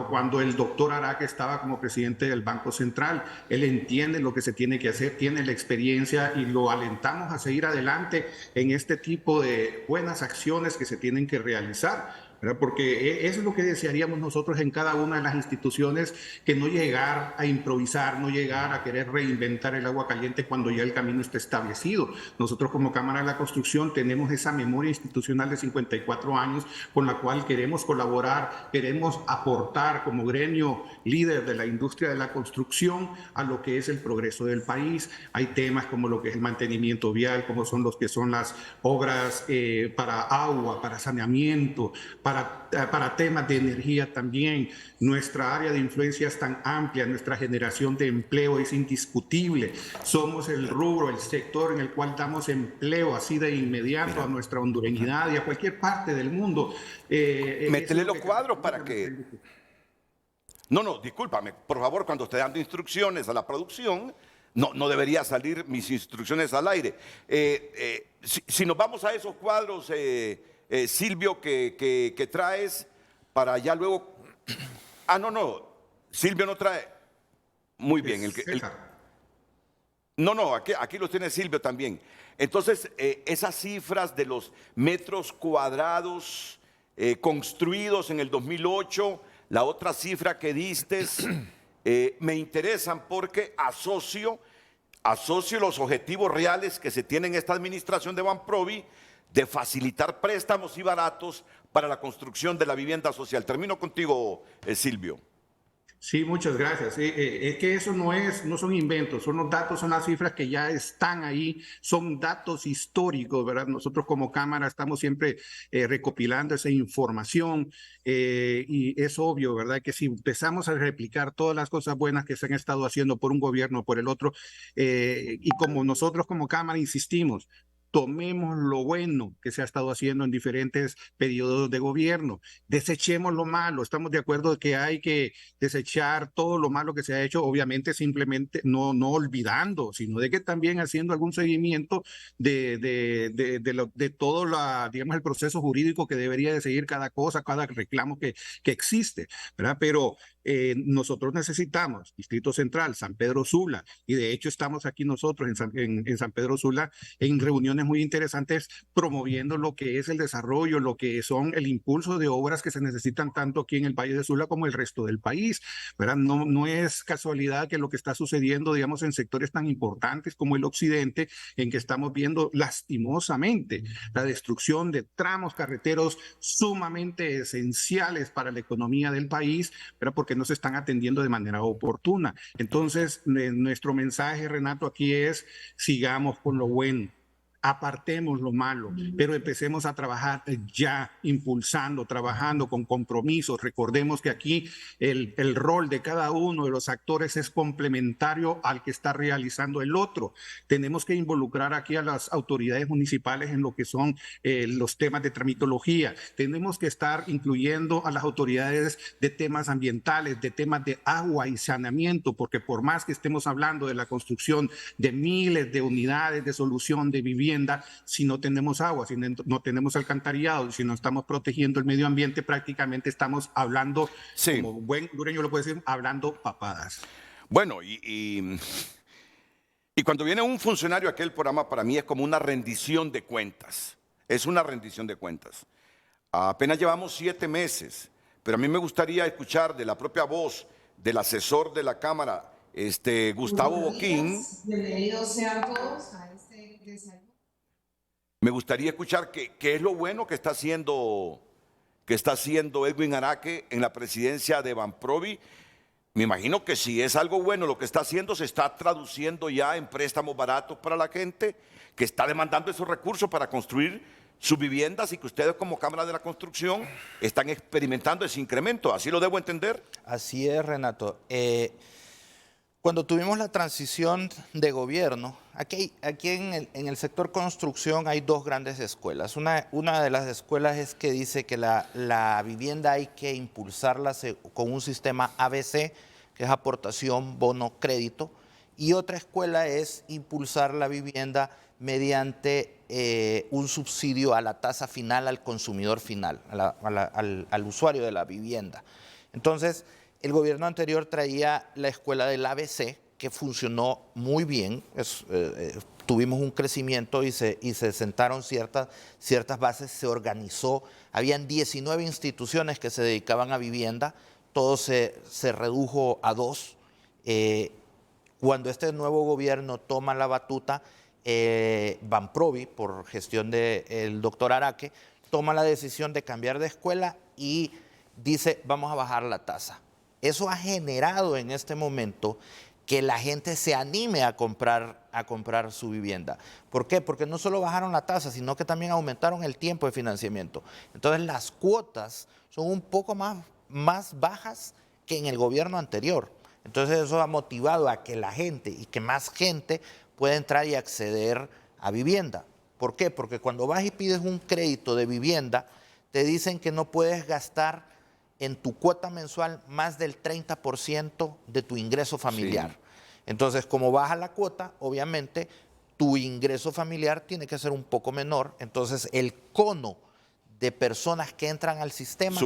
Cuando el doctor Araque estaba como presidente del Banco Central, él entiende lo que se tiene que hacer, tiene la experiencia y lo alentamos a seguir adelante en este tipo de buenas acciones que se tienen que realizar, ¿verdad? Porque eso es lo que desearíamos nosotros en cada una de las instituciones, que no llegar a improvisar, no llegar a querer reinventar el agua caliente cuando ya el camino está establecido. Nosotros como Cámara de la Construcción tenemos esa memoria institucional de 54 años con la cual queremos colaborar, queremos aportar como gremio líder de la industria de la construcción a lo que es el progreso del país. Hay temas como lo que es el mantenimiento vial, como son los que son las obras para agua, para saneamiento, para temas de energía también. Nuestra área de influencia es tan amplia, nuestra generación de empleo es indiscutible. Somos el rubro, el sector en el cual damos empleo así de inmediato a nuestra hondureñidad y a cualquier parte del mundo. Métele los cuadros para que... No, discúlpame, por favor, cuando esté dando instrucciones a la producción, no debería salir mis instrucciones al aire. Si nos vamos a esos cuadros, Silvio, que traes para ya luego... no, Silvio no trae... Muy bien. Aquí los tiene Silvio también. Entonces, esas cifras de los metros cuadrados construidos en el 2008, la otra cifra que diste, me interesan porque asocio los objetivos reales que se tienen en esta administración de Banprovi de facilitar préstamos y baratos para la construcción de la vivienda social. Termino contigo, Silvio. Sí, muchas gracias. Es que eso no son inventos, son los datos, son las cifras que ya están ahí, son datos históricos, ¿verdad? Nosotros como Cámara estamos siempre recopilando esa información y es obvio, ¿verdad?, que si empezamos a replicar todas las cosas buenas que se han estado haciendo por un gobierno o por el otro, y como nosotros como Cámara insistimos, tomemos lo bueno que se ha estado haciendo en diferentes periodos de gobierno, desechemos lo malo. Estamos de acuerdo que hay que desechar todo lo malo que se ha hecho, obviamente simplemente no olvidando, sino de que también haciendo algún seguimiento de todo digamos, el proceso jurídico que debería de seguir cada cosa, cada reclamo que existe, ¿verdad? Pero nosotros necesitamos Distrito Central, San Pedro Sula, y de hecho estamos aquí nosotros en San Pedro Sula en reuniones muy interesantes promoviendo lo que es el desarrollo, lo que son el impulso de obras que se necesitan tanto aquí en el Valle de Sula como el resto del país, ¿verdad? No es casualidad que lo que está sucediendo, digamos, en sectores tan importantes como el occidente, en que estamos viendo lastimosamente la destrucción de tramos carreteros sumamente esenciales para la economía del país, ¿verdad?, porque no se están atendiendo de manera oportuna. Entonces, nuestro mensaje, Renato, aquí es: sigamos con lo bueno, apartemos lo malo, pero empecemos a trabajar ya, impulsando, trabajando con compromisos. Recordemos que aquí el rol de cada uno de los actores es complementario al que está realizando el otro. Tenemos que involucrar aquí a las autoridades municipales en lo que son los temas de tramitología. Tenemos que estar incluyendo a las autoridades de temas ambientales, de temas de agua y saneamiento, porque por más que estemos hablando de la construcción de miles de unidades de solución de vivienda, vivienda si no tenemos agua, si no tenemos alcantarillado, si no estamos protegiendo el medio ambiente? Prácticamente estamos hablando, Sí. como buen hondureño lo puede decir, hablando papadas. Bueno, y cuando viene un funcionario a aquel programa, para mí es como una rendición de cuentas. Es una rendición de cuentas. Apenas llevamos 7 meses, pero a mí me gustaría escuchar de la propia voz del asesor de la Cámara, Gustavo Boquín. Bienvenidos sean todos a este desayuno. Me gustaría escuchar qué es lo bueno que está haciendo Edwin Araque en la presidencia de Banprovi. Me imagino que si es algo bueno lo que está haciendo, se está traduciendo ya en préstamos baratos para la gente que está demandando esos recursos para construir sus viviendas y que ustedes como Cámara de la Construcción están experimentando ese incremento. ¿Así lo debo entender? Así es, Renato. Cuando tuvimos la transición de gobierno, aquí en el sector construcción hay 2 grandes escuelas. Una de las escuelas es que dice que la vivienda hay que impulsarla con un sistema ABC, que es aportación, bono, crédito. Y otra escuela es impulsar la vivienda mediante un subsidio a la tasa final al consumidor final, al usuario de la vivienda. Entonces, el gobierno anterior traía la escuela del ABC, que funcionó muy bien. Tuvimos un crecimiento y se sentaron ciertas bases, se organizó. Habían 19 instituciones que se dedicaban a vivienda, todo se redujo a 2. Cuando este nuevo gobierno toma la batuta, Banprovi, por gestión del doctor Araque, toma la decisión de cambiar de escuela y dice, vamos a bajar la tasa. Eso ha generado en este momento que la gente se anime a comprar su vivienda. ¿Por qué? Porque no solo bajaron la tasa, sino que también aumentaron el tiempo de financiamiento. Entonces las cuotas son un poco más bajas que en el gobierno anterior. Entonces eso ha motivado a que la gente y que más gente pueda entrar y acceder a vivienda. ¿Por qué? Porque cuando vas y pides un crédito de vivienda, te dicen que no puedes gastar en tu cuota mensual más del 30% de tu ingreso familiar. Sí. Entonces, como baja la cuota, obviamente tu ingreso familiar tiene que ser un poco menor. Entonces, el cono de personas que entran al sistema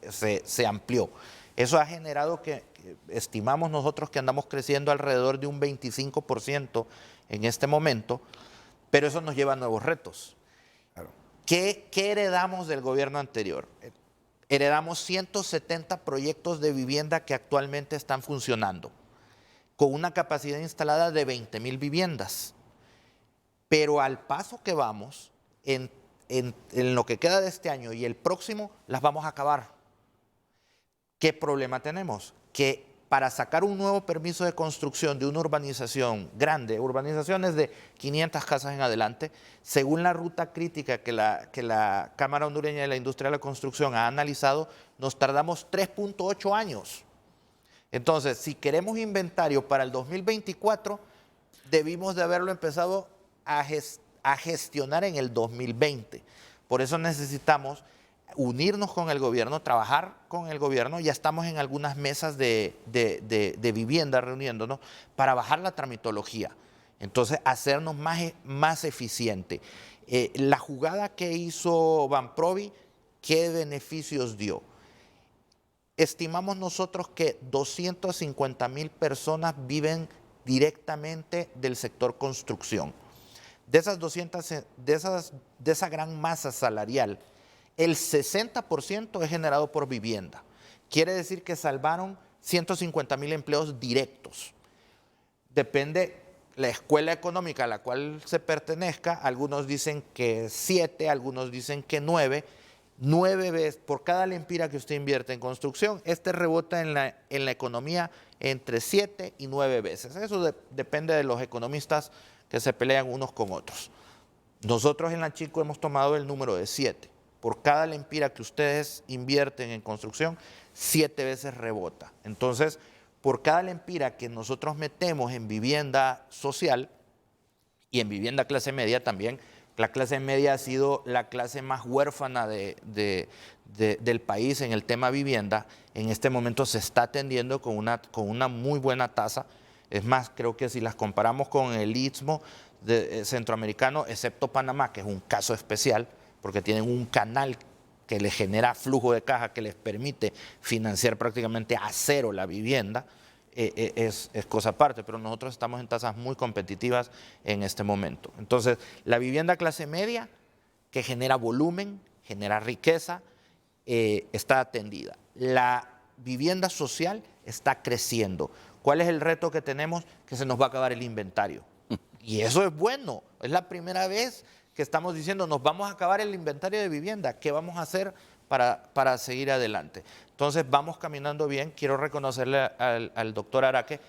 se amplió. Eso ha generado que estimamos nosotros que andamos creciendo alrededor de un 25% en este momento, pero eso nos lleva a nuevos retos. Claro. ¿Qué heredamos del gobierno anterior? Heredamos 170 proyectos de vivienda que actualmente están funcionando, con una capacidad instalada de 20,000 viviendas. Pero al paso que vamos, en lo que queda de este año y el próximo, las vamos a acabar. ¿Qué problema tenemos? Que para sacar un nuevo permiso de construcción de una urbanización grande, urbanizaciones de 500 casas en adelante, según la ruta crítica que la Cámara Hondureña de la Industria de la Construcción ha analizado, nos tardamos 3.8 años. Entonces, si queremos inventario para el 2024, debimos de haberlo empezado a gestionar en el 2020. Por eso necesitamos unirnos con el gobierno, trabajar con el gobierno. Ya estamos en algunas mesas de vivienda reuniéndonos para bajar la tramitología. Entonces, hacernos más eficiente. La jugada que hizo Banprovi, ¿qué beneficios dio? Estimamos nosotros que 250,000 personas viven directamente del sector construcción. De esa gran masa salarial, el 60% es generado por vivienda. Quiere decir que salvaron 150,000 empleos directos. Depende la escuela económica a la cual se pertenezca. Algunos dicen que 7, algunos dicen que 9. 9 veces por cada lempira que usted invierte en construcción, rebota en la economía entre 7 y 9 veces. Eso depende de los economistas que se pelean unos con otros. Nosotros en la Chico hemos tomado el número de 7. Por cada lempira que ustedes invierten en construcción, 7 veces rebota. Entonces, por cada lempira que nosotros metemos en vivienda social y en vivienda clase media también, la clase media ha sido la clase más huérfana del país en el tema vivienda. En este momento se está atendiendo con una muy buena tasa. Es más, creo que si las comparamos con el Istmo centroamericano, excepto Panamá, que es un caso especial, porque tienen un canal que les genera flujo de caja, que les permite financiar prácticamente a cero la vivienda, es cosa aparte, pero nosotros estamos en tasas muy competitivas en este momento. Entonces, la vivienda clase media, que genera volumen, genera riqueza, está atendida. La vivienda social está creciendo. ¿Cuál es el reto que tenemos? Que se nos va a acabar el inventario. Y eso es bueno. Es la primera vez que estamos diciendo, nos vamos a acabar el inventario de vivienda. ¿Qué vamos a hacer para seguir adelante? Entonces, vamos caminando bien. Quiero reconocerle al doctor Araque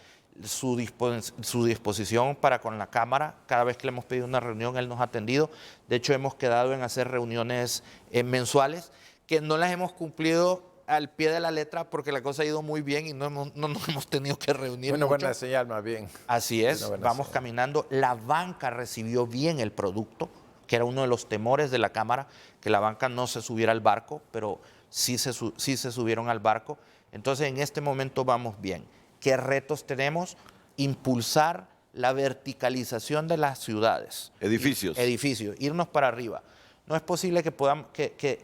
su disposición para con la Cámara. Cada vez que le hemos pedido una reunión, él nos ha atendido. De hecho, hemos quedado en hacer reuniones mensuales, que no las hemos cumplido al pie de la letra porque la cosa ha ido muy bien y no nos hemos tenido que reunir mucho. Buena señal más bien. Así es, vamos caminando. La banca recibió bien el producto, que era uno de los temores de la Cámara, que la banca no se subiera al barco, pero sí se subieron al barco. Entonces, en este momento vamos bien. ¿Qué retos tenemos? Impulsar la verticalización de las ciudades. Edificios. Irnos para arriba. No es posible que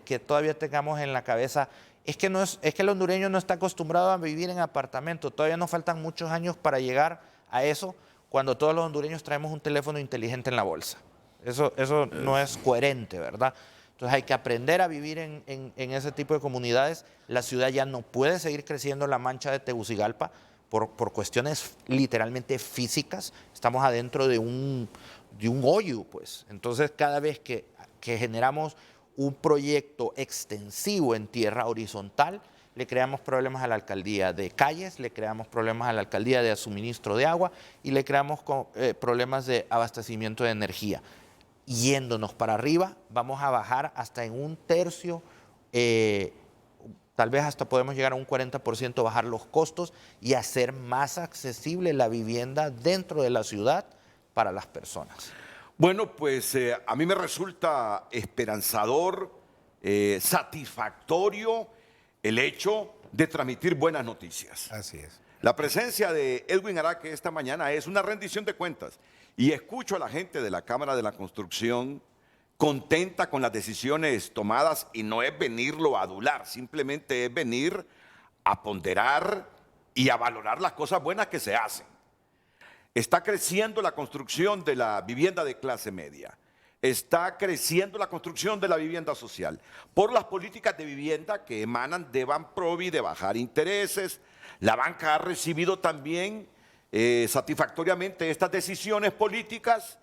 que todavía tengamos en la cabeza, es que el hondureño no está acostumbrado a vivir en apartamentos. Todavía nos faltan muchos años para llegar a eso, cuando todos los hondureños traemos un teléfono inteligente en la bolsa. Eso no es coherente, ¿verdad? Entonces hay que aprender a vivir en ese tipo de comunidades. La ciudad ya no puede seguir creciendo la mancha de Tegucigalpa por cuestiones literalmente físicas. Estamos adentro de un hoyo, pues. Entonces, cada vez que generamos un proyecto extensivo en tierra horizontal, le creamos problemas a la alcaldía de calles, le creamos problemas a la alcaldía de suministro de agua y le creamos problemas de abastecimiento de energía. Yéndonos para arriba, vamos a bajar hasta en un tercio, tal vez hasta podemos llegar a un 40%, bajar los costos y hacer más accesible la vivienda dentro de la ciudad para las personas. Bueno, pues a mí me resulta esperanzador, satisfactorio el hecho de transmitir buenas noticias. Así es. La presencia de Edwin Araque esta mañana es una rendición de cuentas y escucho a la gente de la Cámara de la Construcción contenta con las decisiones tomadas y no es venirlo a adular, simplemente es venir a ponderar y a valorar las cosas buenas que se hacen. Está creciendo la construcción de la vivienda de clase media. Está creciendo la construcción de la vivienda social por las políticas de vivienda que emanan de Banprovi, de bajar intereses. La banca ha recibido también satisfactoriamente estas decisiones políticas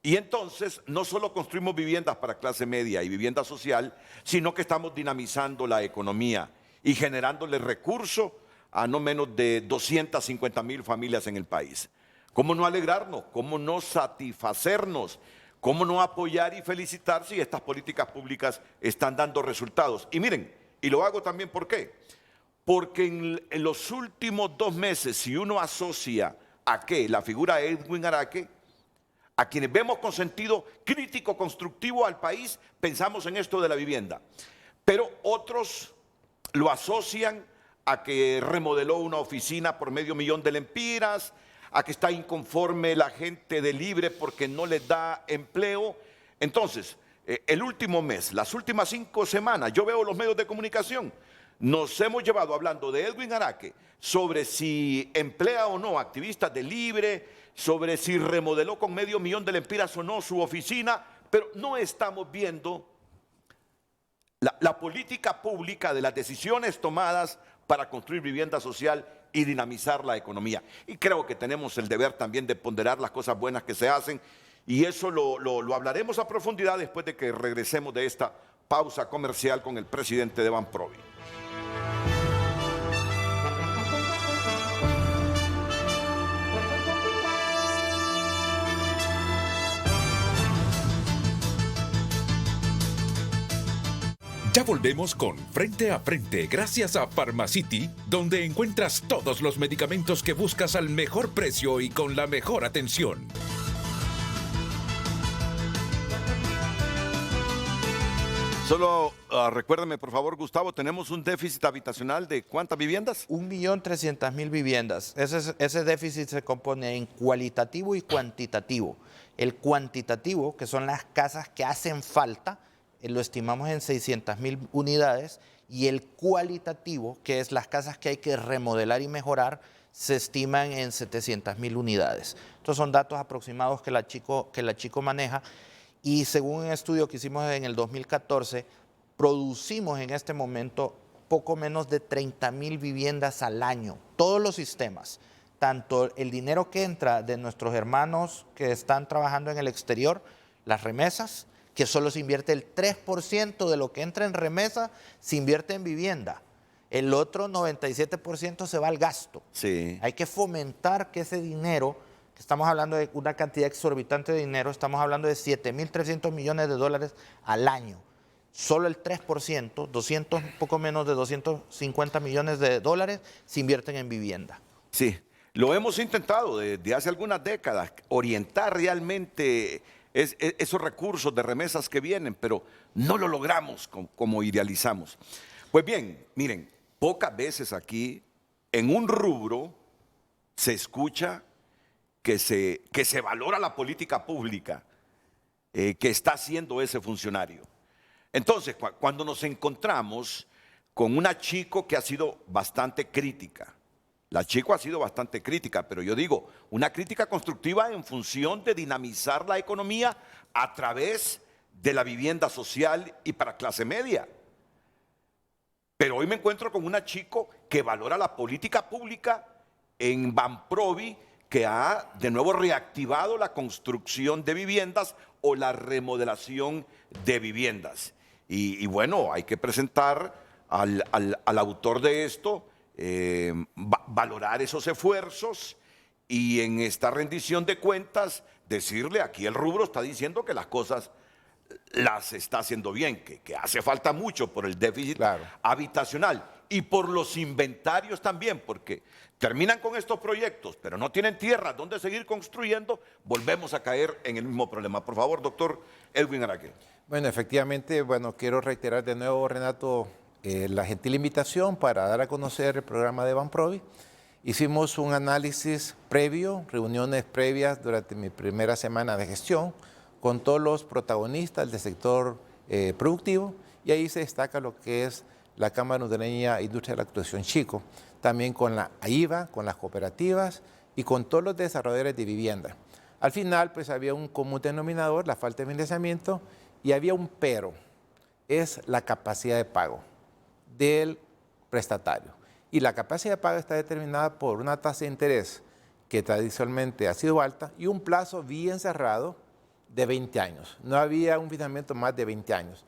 y entonces no solo construimos viviendas para clase media y vivienda social, sino que estamos dinamizando la economía y generándole recursos a no menos de 250,000 familias en el país. ¿Cómo no alegrarnos? ¿Cómo no satisfacernos? ¿Cómo no apoyar y felicitar si estas políticas públicas están dando resultados? Y miren, y lo hago también, ¿por qué? Porque en los últimos 2 meses, si uno asocia a qué la figura de Edwin Araque, a quienes vemos con sentido crítico, constructivo al país, pensamos en esto de la vivienda. Pero otros lo asocian a que remodeló una oficina por $500,000 de lempiras, a que está inconforme la gente de Libre porque no les da empleo. Entonces, el último mes, las últimas 5 semanas, yo veo los medios de comunicación, nos hemos llevado hablando de Edwin Araque sobre si emplea o no activistas de Libre, sobre si remodeló con $500,000 de lempiras o no su oficina, pero no estamos viendo la política pública de las decisiones tomadas para construir vivienda social y dinamizar la economía. Y creo que tenemos el deber también de ponderar las cosas buenas que se hacen y eso lo hablaremos a profundidad después de que regresemos de esta pausa comercial con el presidente de Banprovi. Ya volvemos con Frente a Frente gracias a Pharmacity, donde encuentras todos los medicamentos que buscas al mejor precio y con la mejor atención. Solo recuérdame, por favor, Gustavo, tenemos un déficit habitacional de ¿cuántas viviendas? 1.300.000 viviendas. Ese déficit se compone en cualitativo y cuantitativo. El cuantitativo, que son las casas que hacen falta, lo estimamos en 600.000 unidades, y el cualitativo, que es las casas que hay que remodelar y mejorar, se estiman en 700.000 unidades. Estos son datos aproximados que la Chico maneja, y según un estudio que hicimos en el 2014, producimos en este momento poco menos de 30.000 viviendas al año. Todos los sistemas, tanto el dinero que entra de nuestros hermanos que están trabajando en el exterior, las remesas, que solo se invierte el 3% de lo que entra en remesa, se invierte en vivienda. El otro 97% se va al gasto. Sí. Hay que fomentar que ese dinero, que estamos hablando de una cantidad exorbitante de dinero, estamos hablando de 7.300 millones de dólares al año. Solo el 3%, poco menos de 250 millones de dólares, se invierten en vivienda. Sí, lo hemos intentado desde hace algunas décadas, orientar realmente esos recursos de remesas que vienen, pero no lo logramos como idealizamos. Pues bien, miren, pocas veces aquí en un rubro se escucha que se valora la política pública que está haciendo ese funcionario. Entonces, cuando nos encontramos con una Chico que ha sido bastante crítica, la Chico ha sido bastante crítica, pero yo digo, una crítica constructiva en función de dinamizar la economía a través de la vivienda social y para clase media. Pero hoy me encuentro con una Chico que valora la política pública en Banprovi, que ha de nuevo reactivado la construcción de viviendas o la remodelación de viviendas. Y bueno, hay que presentar al autor de esto, valorar esos esfuerzos y en esta rendición de cuentas decirle, aquí el rubro está diciendo que las cosas las está haciendo bien, que hace falta mucho por el déficit habitacional y por los inventarios también, porque terminan con estos proyectos, pero no tienen tierra donde seguir construyendo, volvemos a caer en el mismo problema. Por favor, doctor Edwin Araque. Bueno, efectivamente, bueno, quiero reiterar de nuevo, Renato, la gentil invitación para dar a conocer el programa de Banprovi. Hicimos un análisis previo, reuniones previas durante mi primera semana de gestión con todos los protagonistas del sector productivo, y ahí se destaca lo que es la Cámara Hondureña Industria de la Construcción Chico, también con la AIVA, con las cooperativas y con todos los desarrolladores de vivienda. Al final, pues había un común denominador, la falta de financiamiento, y había un pero, es la capacidad de pago del prestatario. Y la capacidad de pago está determinada por una tasa de interés que tradicionalmente ha sido alta y un plazo bien cerrado de 20 años. No había un financiamiento más de 20 años.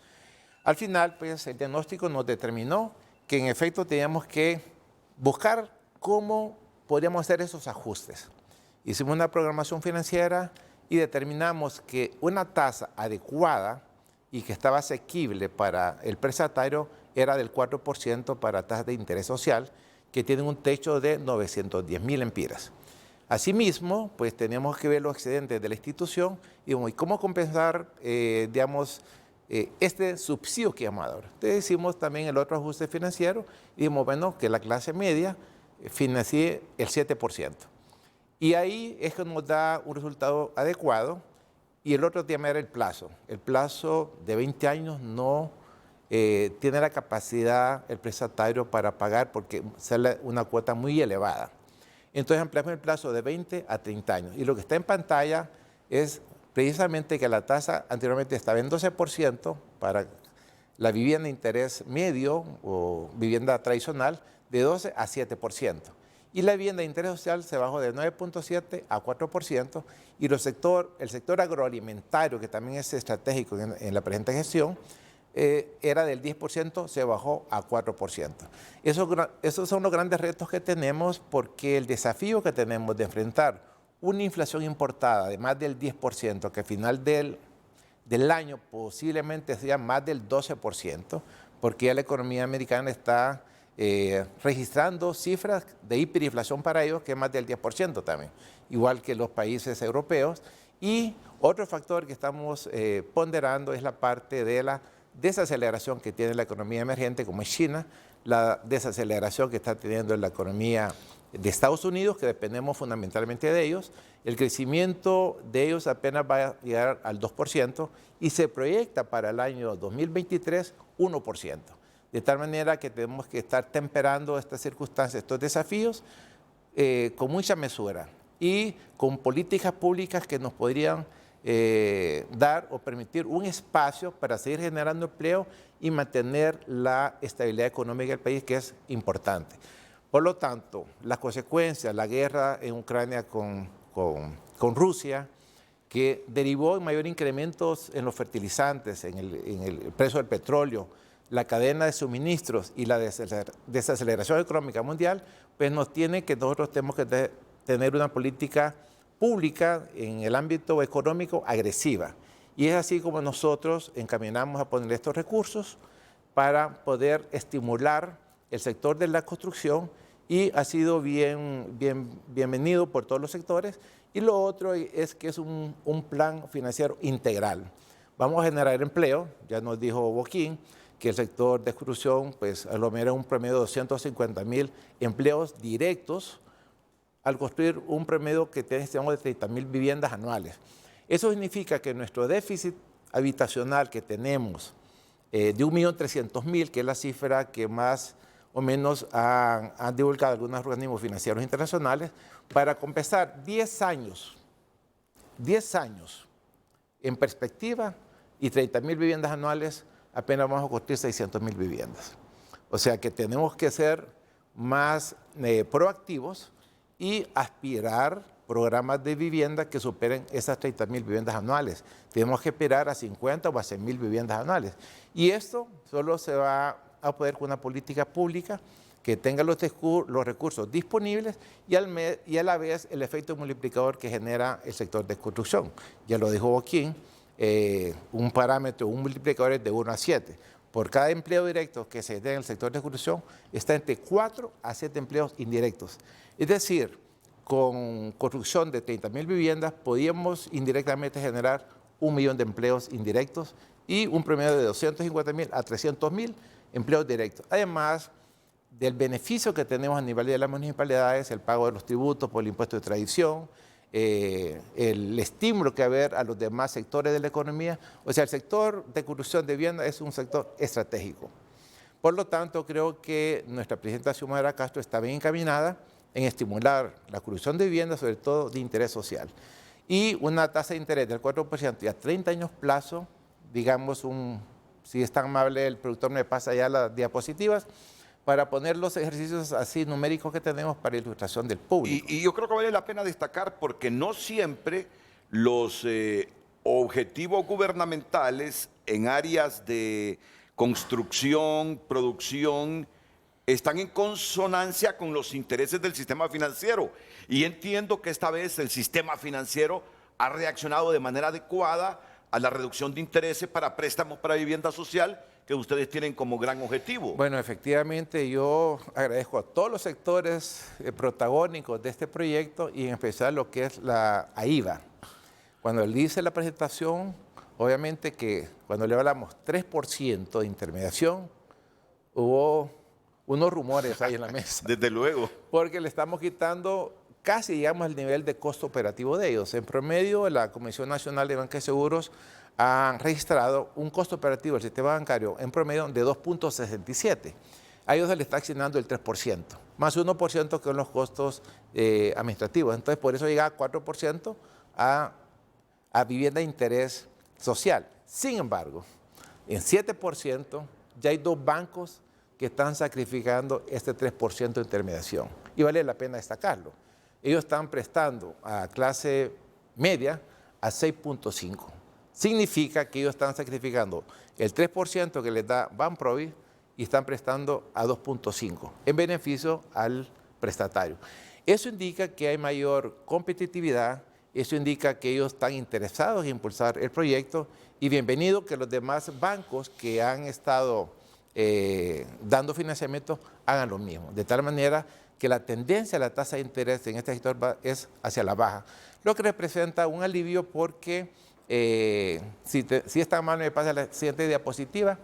Al final, pues el diagnóstico nos determinó que en efecto teníamos que buscar cómo podríamos hacer esos ajustes. Hicimos una programación financiera y determinamos que una tasa adecuada y que estaba asequible para el prestatario era del 4% para tasas de interés social, que tienen un techo de 910.000 empiras. Asimismo, pues teníamos que ver los excedentes de la institución y cómo compensar, este subsidio que llamamos ahora. Entonces hicimos también el otro ajuste financiero y dijimos, bueno, que la clase media financie el 7%. Y ahí es que nos da un resultado adecuado. Y el otro tema era el plazo. El plazo de 20 años no tiene la capacidad el prestatario para pagar porque sale una cuota muy elevada. Entonces ampliamos el plazo de 20 a 30 años. Y lo que está en pantalla es precisamente que la tasa anteriormente estaba en 12% para la vivienda de interés medio o vivienda tradicional, de 12 a 7%. Y la vivienda de interés social se bajó de 9.7 a 4%, y el sector agroalimentario, que también es estratégico en la presente gestión, era del 10%, se bajó a 4%. Esos son los grandes retos que tenemos, porque el desafío que tenemos de enfrentar una inflación importada de más del 10%, que al final del año posiblemente sea más del 12%, porque ya la economía americana está registrando cifras de hiperinflación para ellos que es más del 10% también, igual que los países europeos. Y otro factor que estamos ponderando es la parte de la desaceleración que tiene la economía emergente como es China, la desaceleración que está teniendo la economía de Estados Unidos, que dependemos fundamentalmente de ellos. El crecimiento de ellos apenas va a llegar al 2% y se proyecta para el año 2023 1%. De tal manera que tenemos que estar temperando estas circunstancias, estos desafíos, con mucha mesura y con políticas públicas que nos podrían dar o permitir un espacio para seguir generando empleo y mantener la estabilidad económica del país, que es importante. Por lo tanto, las consecuencias, la guerra en Ucrania con Rusia, que derivó en mayor incrementos en los fertilizantes, en el precio del petróleo, la cadena de suministros y la desaceleración económica mundial, pues nos tiene que nosotros tenemos que tener una política pública en el ámbito económico agresiva. Y es así como nosotros encaminamos a poner estos recursos para poder estimular el sector de la construcción y ha sido bienvenido por todos los sectores. Y lo otro es que es un plan financiero integral. Vamos a generar empleo, ya nos dijo Boquín, que el sector de construcción pues a lo menos un promedio de 250,000 empleos directos al construir un promedio que tiene de 30,000 viviendas anuales. Eso significa que nuestro déficit habitacional que tenemos de 1.300.000, que es la cifra que más o menos han divulgado algunos organismos financieros internacionales, para compensar 10 años en perspectiva y 30,000 viviendas anuales, apenas vamos a construir 600,000 viviendas. O sea que tenemos que ser más proactivos y aspirar programas de vivienda que superen esas 30,000 viviendas anuales. Tenemos que aspirar a 50 o a 100,000 viviendas anuales. Y esto solo se va a poder con una política pública que tenga los recursos disponibles y a la vez el efecto multiplicador que genera el sector de construcción. Ya lo dijo Boquín, un parámetro, un multiplicador es de 1 a 7. Por cada empleo directo que se dé en el sector de construcción está entre 4 a 7 empleos indirectos. Es decir, con construcción de 30,000 viviendas podíamos indirectamente generar 1 millón de empleos indirectos y un promedio de 250,000 a 300,000 empleos directos. Además del beneficio que tenemos a nivel de las municipalidades, el pago de los tributos por el impuesto de tradición, el estímulo que haber a los demás sectores de la economía. O sea, el sector de construcción de vivienda es un sector estratégico. Por lo tanto, creo que nuestra presidenta Xiomara Castro está bien encaminada en estimular la construcción de viviendas, sobre todo de interés social. Y una tasa de interés del 4% y a 30 años plazo, digamos, si es tan amable el productor me pasa ya las diapositivas, para poner los ejercicios así numéricos que tenemos para ilustración del público. Y yo creo que vale la pena destacar porque no siempre los objetivos gubernamentales en áreas de construcción, producción, están en consonancia con los intereses del sistema financiero. Y entiendo que esta vez el sistema financiero ha reaccionado de manera adecuada a la reducción de intereses para préstamos para vivienda social que ustedes tienen como gran objetivo. Bueno, efectivamente yo agradezco a todos los sectores protagónicos de este proyecto y en especial lo que es la AIVA. Cuando le hice la presentación, obviamente que cuando le hablamos 3% de intermediación, hubo unos rumores ahí en la mesa. Desde luego. Porque le estamos quitando casi, llegamos al nivel de costo operativo de ellos. En promedio, la Comisión Nacional de Banca y Seguros han registrado un costo operativo del sistema bancario en promedio de 2.67. A ellos se les está asignando el 3%, más 1% que son los costos administrativos. Entonces, por eso llega a 4% a vivienda de interés social. Sin embargo, en 7% ya hay 2 bancos que están sacrificando este 3% de intermediación. Y vale la pena destacarlo. Ellos están prestando a clase media a 6.5. Significa que ellos están sacrificando el 3% que les da Banprovi y están prestando a 2.5 en beneficio al prestatario. Eso indica que hay mayor competitividad, eso indica que ellos están interesados en impulsar el proyecto y bienvenido que los demás bancos que han estado dando financiamiento hagan lo mismo. De tal manera que la tendencia a la tasa de interés en este sector es hacia la baja, lo que representa un alivio porque si esta mano me pasa la siguiente diapositiva.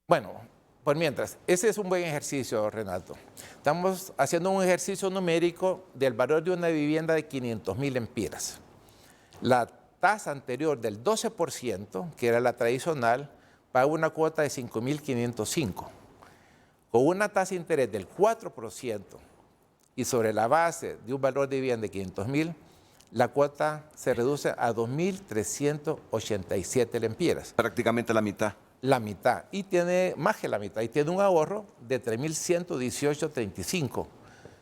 Bueno, por mientras, ese es un buen ejercicio, Renato. Estamos haciendo un ejercicio numérico del valor de una vivienda de 500.000 lempiras. La tasa anterior del 12%, que era la tradicional, paga una cuota de 5.505. Con una tasa de interés del 4% y sobre la base de un valor de vivienda de 500.000, la cuota se reduce a 2.387 lempiras. Prácticamente la mitad. La mitad, y tiene más que la mitad, y tiene un ahorro de 3.118.35.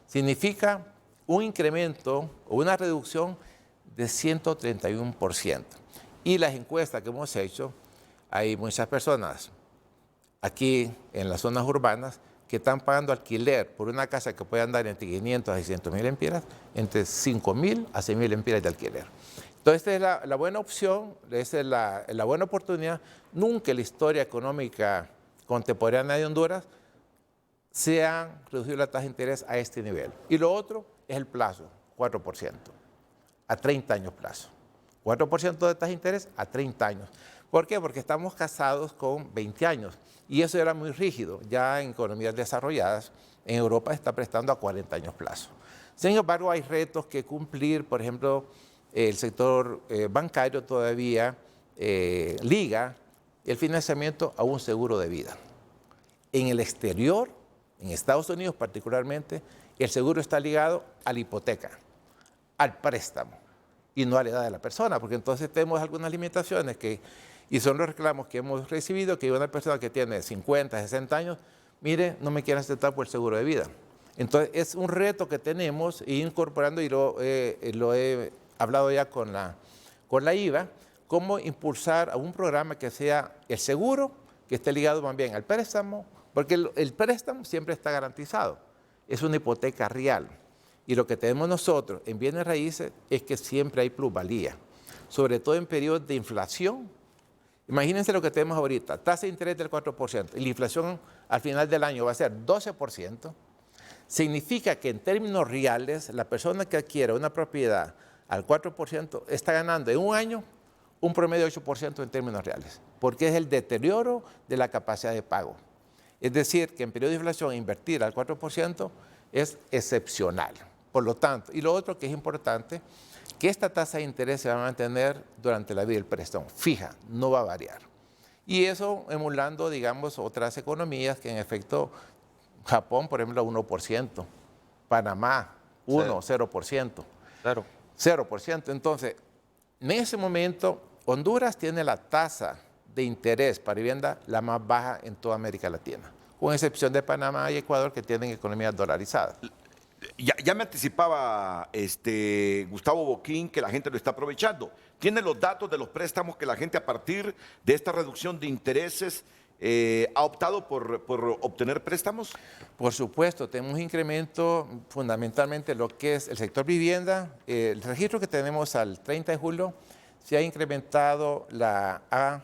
Significa un incremento o una reducción de 131%. Y las encuestas que hemos hecho, hay muchas personas aquí en las zonas urbanas que están pagando alquiler por una casa que puede andar entre 500 a 600.000 lempiras, entre 5.000 a 6.000 lempiras de alquiler. Entonces, esta es la buena opción, esta es la buena oportunidad. Nunca en la historia económica contemporánea de Honduras se ha reducido la tasa de interés a este nivel. Y lo otro es el plazo, 4%, a 30 años plazo. 4% de tasa de interés a 30 años. ¿Por qué? Porque estamos casados con 20 años. Y eso era muy rígido. Ya en economías desarrolladas, en Europa está prestando a 40 años plazo. Sin embargo, hay retos que cumplir. Por ejemplo, el sector bancario todavía liga el financiamiento a un seguro de vida. En el exterior, en Estados Unidos particularmente, el seguro está ligado a la hipoteca, al préstamo, y no a la edad de la persona, porque entonces tenemos algunas limitaciones y son los reclamos que hemos recibido, que una persona que tiene 50, 60 años, mire, no me quiere aceptar por el seguro de vida. Entonces es un reto que tenemos ir incorporando, y lo he hablado ya con la IVA, cómo impulsar a un programa que sea el seguro, que esté ligado más bien al préstamo, porque el préstamo siempre está garantizado, es una hipoteca real. Y lo que tenemos nosotros en bienes raíces es que siempre hay plusvalía, sobre todo en periodos de inflación. Imagínense lo que tenemos ahorita, tasa de interés del 4%, y la inflación al final del año va a ser 12%, significa que en términos reales, la persona que adquiere una propiedad al 4% está ganando en un año un promedio de 8% en términos reales, porque es el deterioro de la capacidad de pago. Es decir, que en periodo de inflación invertir al 4% es excepcional. Por lo tanto, y lo otro que es importante, que esta tasa de interés se va a mantener durante la vida del préstamo, fija, no va a variar. Y eso emulando, digamos, otras economías que en efecto, Japón, por ejemplo, 1%, Panamá, 0%. Claro. 0%. Entonces, en ese momento, Honduras tiene la tasa de interés para vivienda la más baja en toda América Latina, con excepción de Panamá y Ecuador, que tienen economías dolarizadas. Ya me anticipaba Gustavo Boquín que la gente lo está aprovechando. ¿Tiene los datos de los préstamos que la gente a partir de esta reducción de intereses ha optado por obtener préstamos? Por supuesto, tenemos un incremento fundamentalmente en lo que es el sector vivienda. El registro que tenemos al 30 de julio se ha incrementado a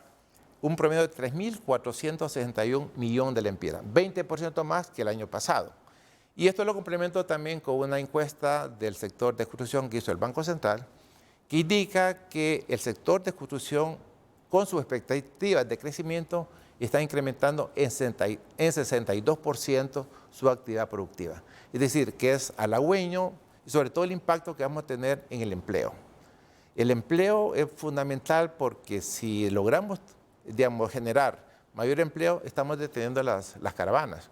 un promedio de 3.461 millones de lempiras, 20% más que el año pasado. Y esto lo complemento también con una encuesta del sector de construcción que hizo el Banco Central, que indica que el sector de construcción, con sus expectativas de crecimiento, está incrementando en 62% su actividad productiva. Es decir, que es halagüeño y sobre todo el impacto que vamos a tener en el empleo. El empleo es fundamental porque si logramos, digamos, generar mayor empleo, estamos deteniendo las caravanas.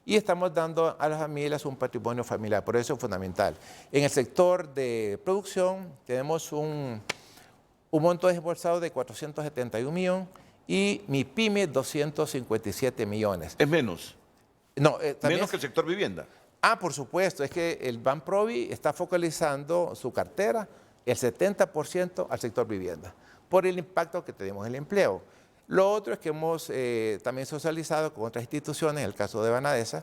Y estamos dando a las familias un patrimonio familiar, por eso es fundamental. En el sector de producción tenemos un monto desembolsado de 471 millones y MIPYME 257 millones. ¿Es menos? No, ¿Menos que el sector vivienda? Por supuesto, es que el Banprovi está focalizando su cartera el 70% al sector vivienda, por el impacto que tenemos en el empleo. Lo otro es que hemos también socializado con otras instituciones, en el caso de Banadesa,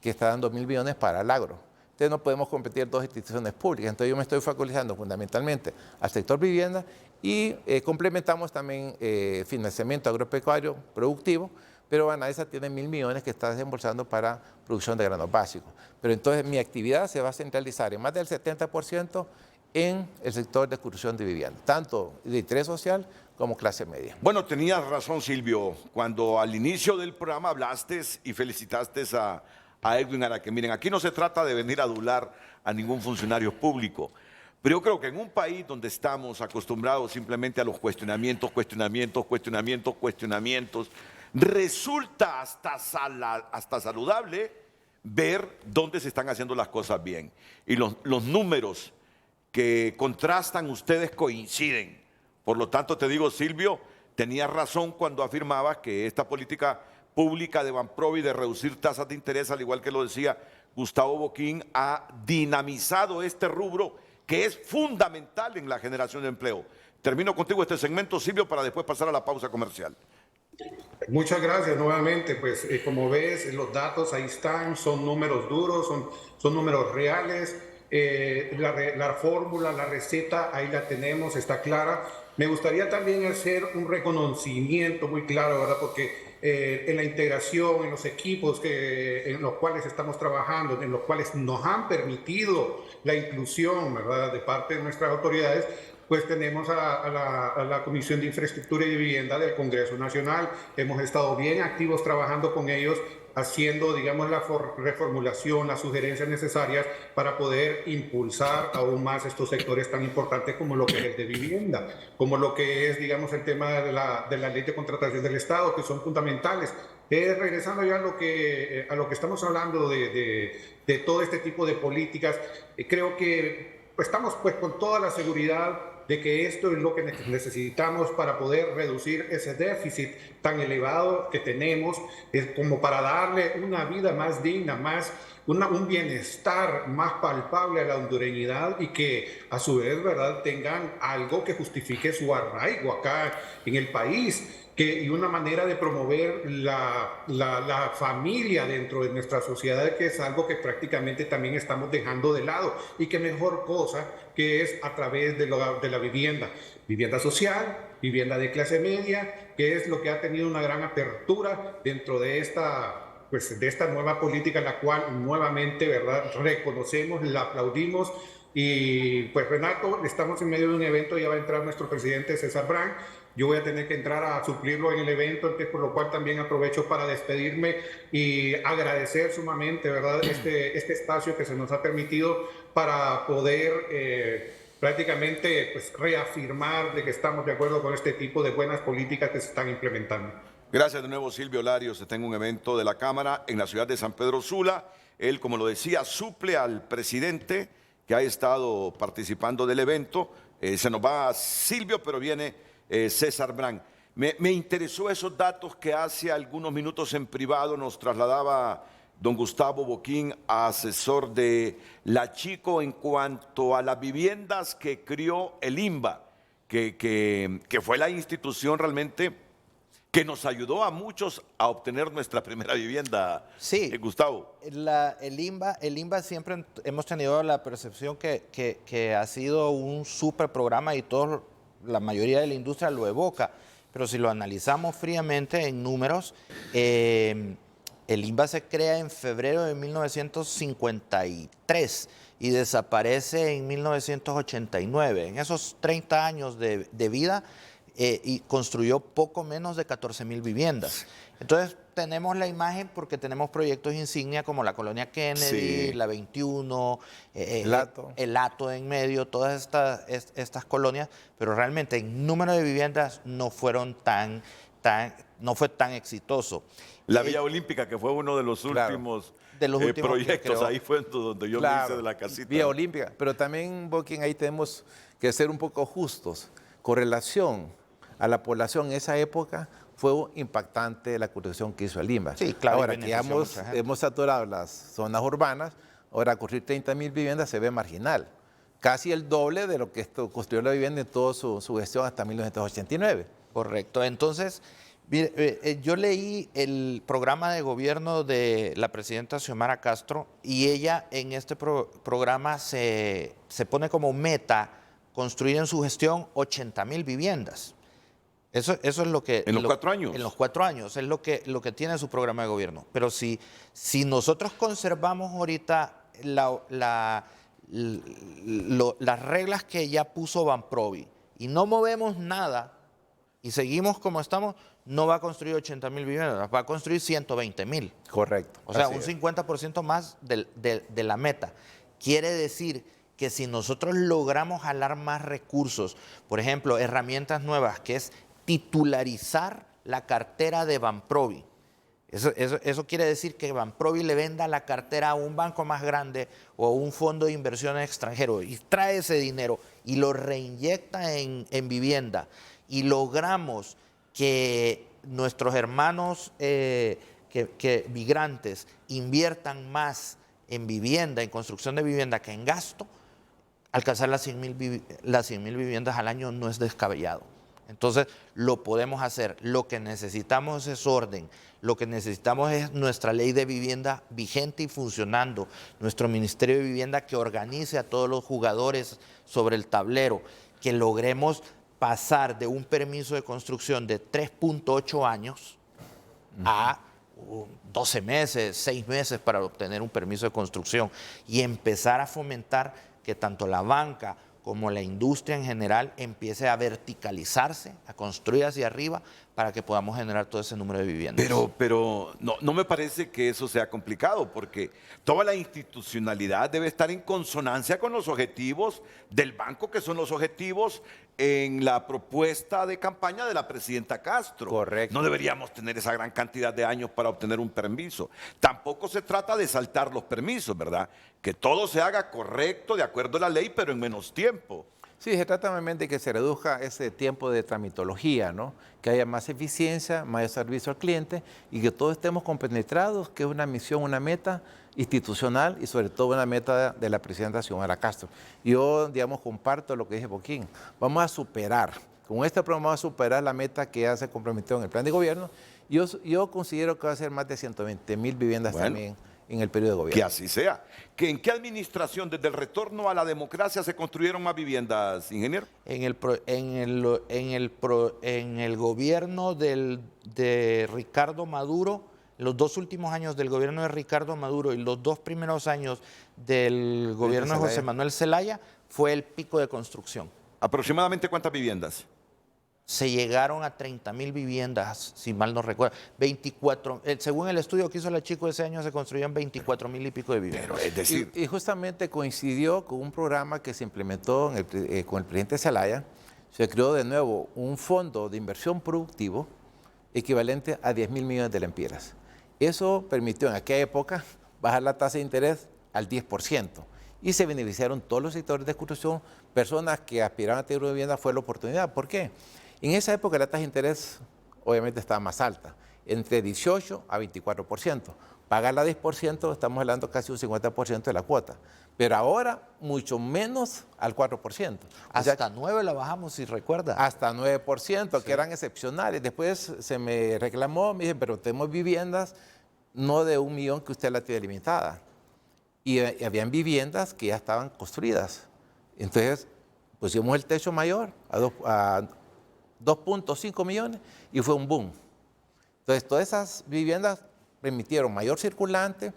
que está dando 1.000 millones para el agro. Entonces no podemos competir dos instituciones públicas. Entonces yo me estoy focalizando fundamentalmente al sector vivienda y complementamos también financiamiento agropecuario productivo, pero Banadesa tiene 1.000 millones que está desembolsando para producción de granos básicos. Pero entonces mi actividad se va a centralizar en más del 70% en el sector de construcción de vivienda, tanto de interés social como clase media. Bueno, tenías razón, Silvio, cuando al inicio del programa hablaste y felicitaste a Edwin Araque. Miren, aquí no se trata de venir a adular a ningún funcionario público, pero yo creo que en un país donde estamos acostumbrados simplemente a los cuestionamientos, resulta hasta saludable ver dónde se están haciendo las cosas bien. Y los números que contrastan ustedes coinciden. Por lo tanto, te digo, Silvio, tenías razón cuando afirmabas que esta política pública de Banprovi de reducir tasas de interés, al igual que lo decía Gustavo Boquín, ha dinamizado este rubro que es fundamental en la generación de empleo. Termino contigo este segmento, Silvio, para después pasar a la pausa comercial. Muchas gracias nuevamente. Pues como ves, los datos ahí están, son números duros, son números reales. La fórmula, la receta, ahí la tenemos, está clara. Me gustaría también hacer un reconocimiento muy claro, ¿verdad? Porque en la integración, en los equipos en los cuales estamos trabajando, en los cuales nos han permitido la inclusión, ¿verdad?, de parte de nuestras autoridades, pues tenemos a la Comisión de Infraestructura y Vivienda del Congreso Nacional. Hemos estado bien activos trabajando con ellos, haciendo, digamos, la reformulación, las sugerencias necesarias para poder impulsar aún más estos sectores tan importantes como lo que es el de vivienda, como lo que es, digamos, el tema de la ley de contratación del Estado, que son fundamentales. Regresando ya a lo que estamos hablando de todo este tipo de políticas, creo que estamos pues con toda la seguridad de que esto es lo que necesitamos para poder reducir ese déficit tan elevado que tenemos, como para darle una vida más digna, un bienestar más palpable a la hondureñidad y que a su vez, ¿verdad?, tengan algo que justifique su arraigo acá en el país. Y una manera de promover la familia dentro de nuestra sociedad, que es algo que prácticamente también estamos dejando de lado, y qué mejor cosa que es a través de la vivienda social, vivienda de clase media, que es lo que ha tenido una gran apertura dentro de esta nueva política, la cual nuevamente, ¿verdad?, reconocemos, la aplaudimos. Y pues, Renato, estamos en medio de un evento, ya va a entrar nuestro presidente César Brán. Yo voy a tener que entrar a suplirlo en el evento, entonces, por lo cual también aprovecho para despedirme y agradecer sumamente, ¿verdad?, este espacio que se nos ha permitido para poder prácticamente pues reafirmar de que estamos de acuerdo con este tipo de buenas políticas que se están implementando. Gracias de nuevo, Silvio Larios. Se tenga un evento de la Cámara en la ciudad de San Pedro Sula. Él, como lo decía, suple al presidente que ha estado participando del evento. Se nos va Silvio, pero viene César Brán. Me interesó esos datos que hace algunos minutos en privado nos trasladaba don Gustavo Boquín, asesor de la Chico, en cuanto a las viviendas que crió el INVA, que fue la institución realmente que nos ayudó a muchos a obtener nuestra primera vivienda. Sí, Gustavo. El INVA siempre hemos tenido la percepción que ha sido un súper programa y la mayoría de la industria lo evoca, pero si lo analizamos fríamente en números, el INVA se crea en febrero de 1953 y desaparece en 1989. En esos 30 años de vida, y construyó poco menos de 14,000 viviendas. Entonces tenemos la imagen porque tenemos proyectos insignia como la Colonia Kennedy, sí, la 21, el Hato en medio, todas estas colonias, pero realmente en número de viviendas no fue tan exitoso. La Villa Olímpica, que fue uno de los últimos, proyectos, ahí fue donde yo me hice de la casita. Villa Olímpica, pero también, Boquín, ahí tenemos que ser un poco justos. Con relación a la población en esa época, fue impactante la construcción que hizo el INVA. Sí, claro. Ahora que hemos saturado las zonas urbanas, ahora construir 30,000 viviendas se ve marginal. Casi el doble de lo que construyó la vivienda en toda su gestión hasta 1989. Correcto. Entonces, mire, yo leí el programa de gobierno de la presidenta Xiomara Castro y ella en este programa se pone como meta construir en su gestión 80,000 viviendas. Eso es lo que... ¿En los 4 años? En los 4 años, es lo que tiene su programa de gobierno. Pero si nosotros conservamos ahorita las reglas que ya puso Banprovi y no movemos nada y seguimos como estamos, no va a construir 80,000 viviendas, va a construir 120,000. Correcto. O sea, así un es. 50% más de la meta. Quiere decir que si nosotros logramos jalar más recursos, por ejemplo, herramientas nuevas, que es titularizar la cartera de Banprovi. Eso quiere decir que Banprovi le venda la cartera a un banco más grande o a un fondo de inversiones extranjero y trae ese dinero y lo reinyecta en vivienda y logramos que nuestros hermanos que migrantes inviertan más en vivienda, en construcción de vivienda que en gasto, alcanzar las 100,000 viviendas al año no es descabellado. Entonces, lo podemos hacer. Lo que necesitamos es orden. Lo que necesitamos es nuestra ley de vivienda vigente y funcionando. Nuestro Ministerio de Vivienda que organice a todos los jugadores sobre el tablero. Que logremos pasar de un permiso de construcción de 3.8 años a 12 meses, 6 meses para obtener un permiso de construcción. Y empezar a fomentar que tanto la banca como la industria en general empiece a verticalizarse, a construir hacia arriba para que podamos generar todo ese número de viviendas. Pero no me parece que eso sea complicado, porque toda la institucionalidad debe estar en consonancia con los objetivos del banco, que son los objetivos en la propuesta de campaña de la presidenta Castro. Correcto. No deberíamos tener esa gran cantidad de años para obtener un permiso. Tampoco se trata de saltar los permisos, ¿verdad? Que todo se haga correcto, de acuerdo a la ley, pero en menos tiempo. Sí, se trata realmente de que se reduzca ese tiempo de tramitología, ¿no? Que haya más eficiencia, más servicio al cliente y que todos estemos compenetrados, que es una misión, una meta institucional y sobre todo una meta de la presidenta Xiomara Castro. Yo, digamos, comparto lo que dije Boquín. Vamos a superar, con este programa vamos a superar la meta que ya se comprometió en el plan de gobierno. Yo considero que va a ser más de 120,000 viviendas también en el periodo de gobierno. Que así sea. ¿En qué administración, desde el retorno a la democracia, se construyeron más viviendas, ingeniero? En el gobierno de Ricardo Maduro, los 2 últimos años del gobierno de Ricardo Maduro y los 2 primeros años del gobierno de José Manuel Zelaya, fue el pico de construcción. ¿Aproximadamente cuántas viviendas? Se llegaron a 30,000 viviendas, si mal no recuerdo. 24, según el estudio que hizo la Chico ese año, se construían 24,000 y pico de viviendas. Pero es decir, Y justamente coincidió con un programa que se implementó con el presidente Zelaya. Se creó de nuevo un fondo de inversión productivo equivalente a 10,000 millones de lempiras. Eso permitió en aquella época bajar la tasa de interés al 10%. Y se beneficiaron todos los sectores de construcción, personas que aspiraban a tener una vivienda, fue la oportunidad. ¿Por qué? En esa época la tasa de interés obviamente estaba más alta, entre 18 a 24%. Pagarla 10%, estamos hablando casi un 50% de la cuota. Pero ahora mucho menos al 4%. Hasta 9 la bajamos, si recuerda. Hasta 9%, que eran excepcionales. Después se me reclamó, me dije, pero tenemos viviendas no de 1 millón que usted la tiene limitada. Y habían viviendas que ya estaban construidas. Entonces pusimos el techo mayor a 2.5 millones y fue un boom. Entonces, todas esas viviendas permitieron mayor circulante,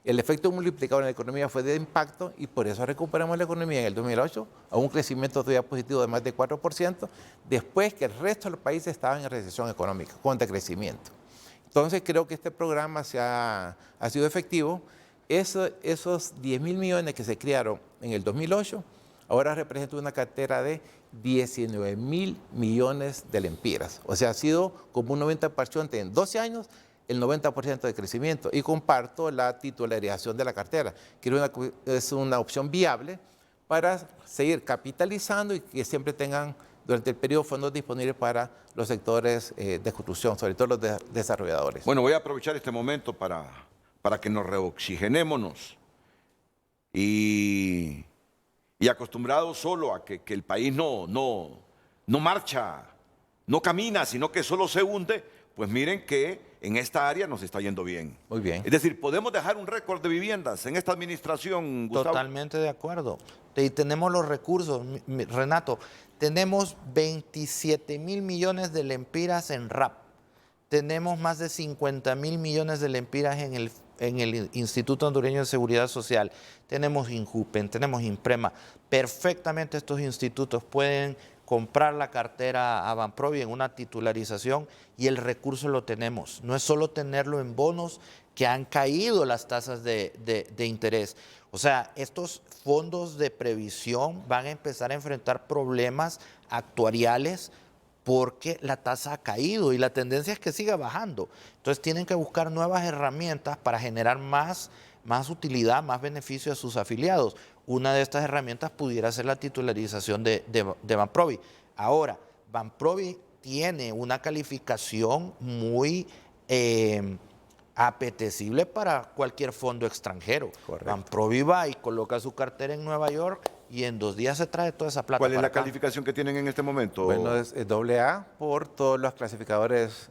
el efecto multiplicador en la economía fue de impacto y por eso recuperamos la economía en el 2008 a un crecimiento todavía positivo de más de 4%, después que el resto de los países estaban en recesión económica, con decrecimiento. Entonces, creo que este programa ha sido efectivo. Esos 10,000 millones que se crearon en el 2008, ahora representa una cartera de 19,000 millones de lempiras. O sea, ha sido como un 90% en 12 años, el 90% de crecimiento. Y comparto la titularización de la cartera, que es una opción viable para seguir capitalizando y que siempre tengan durante el periodo fondos disponibles para los sectores de construcción, sobre todo los desarrolladores. Bueno, voy a aprovechar este momento para que nos reoxigenémonos y acostumbrados solo a que el país no marcha, no camina, sino que solo se hunde, pues miren que en esta área nos está yendo bien. Muy bien. Es decir, podemos dejar un récord de viviendas en esta administración, Gustavo. Totalmente de acuerdo. Y tenemos los recursos, Renato. Tenemos 27,000 millones de lempiras en RAP. Tenemos más de 50,000 millones de lempiras en en el Instituto Hondureño de Seguridad Social, tenemos INJUPEN, tenemos INPREMA. Perfectamente estos institutos pueden comprar la cartera a Banprovi en una titularización y el recurso lo tenemos. No es solo tenerlo en bonos, que han caído las tasas de interés. O sea, estos fondos de previsión van a empezar a enfrentar problemas actuariales porque la tasa ha caído y la tendencia es que siga bajando. Entonces tienen que buscar nuevas herramientas para generar más utilidad, más beneficio a sus afiliados. Una de estas herramientas pudiera ser la titularización de Banprovi. Ahora, Banprovi tiene una calificación muy apetecible para cualquier fondo extranjero. Correcto. Banprovi va y coloca su cartera en Nueva York y en 2 días se trae toda esa plata. ¿Cuál es para la acá. calificación que tienen en este momento? Bueno, es AA por todos los clasificadores.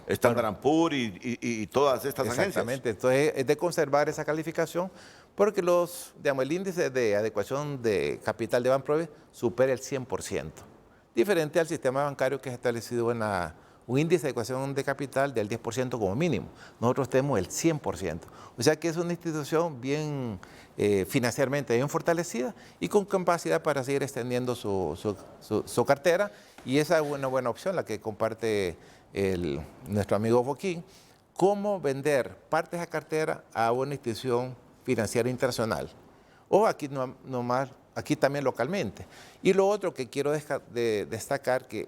Standard & Poor's y todas estas agencias. Exactamente, entonces es de conservar esa calificación porque el índice de adecuación de capital de Banprovi supera el 100%, diferente al sistema bancario que es establecido un índice de adecuación de capital del 10% como mínimo. Nosotros tenemos el 100%, o sea que es una institución bien financieramente bien fortalecida y con capacidad para seguir extendiendo su cartera, y esa es una buena opción la que comparte nuestro amigo Joaquín. ¿Cómo vender parte de esa cartera a una institución financiera internacional? O aquí aquí también localmente. Y lo otro que quiero destacar, que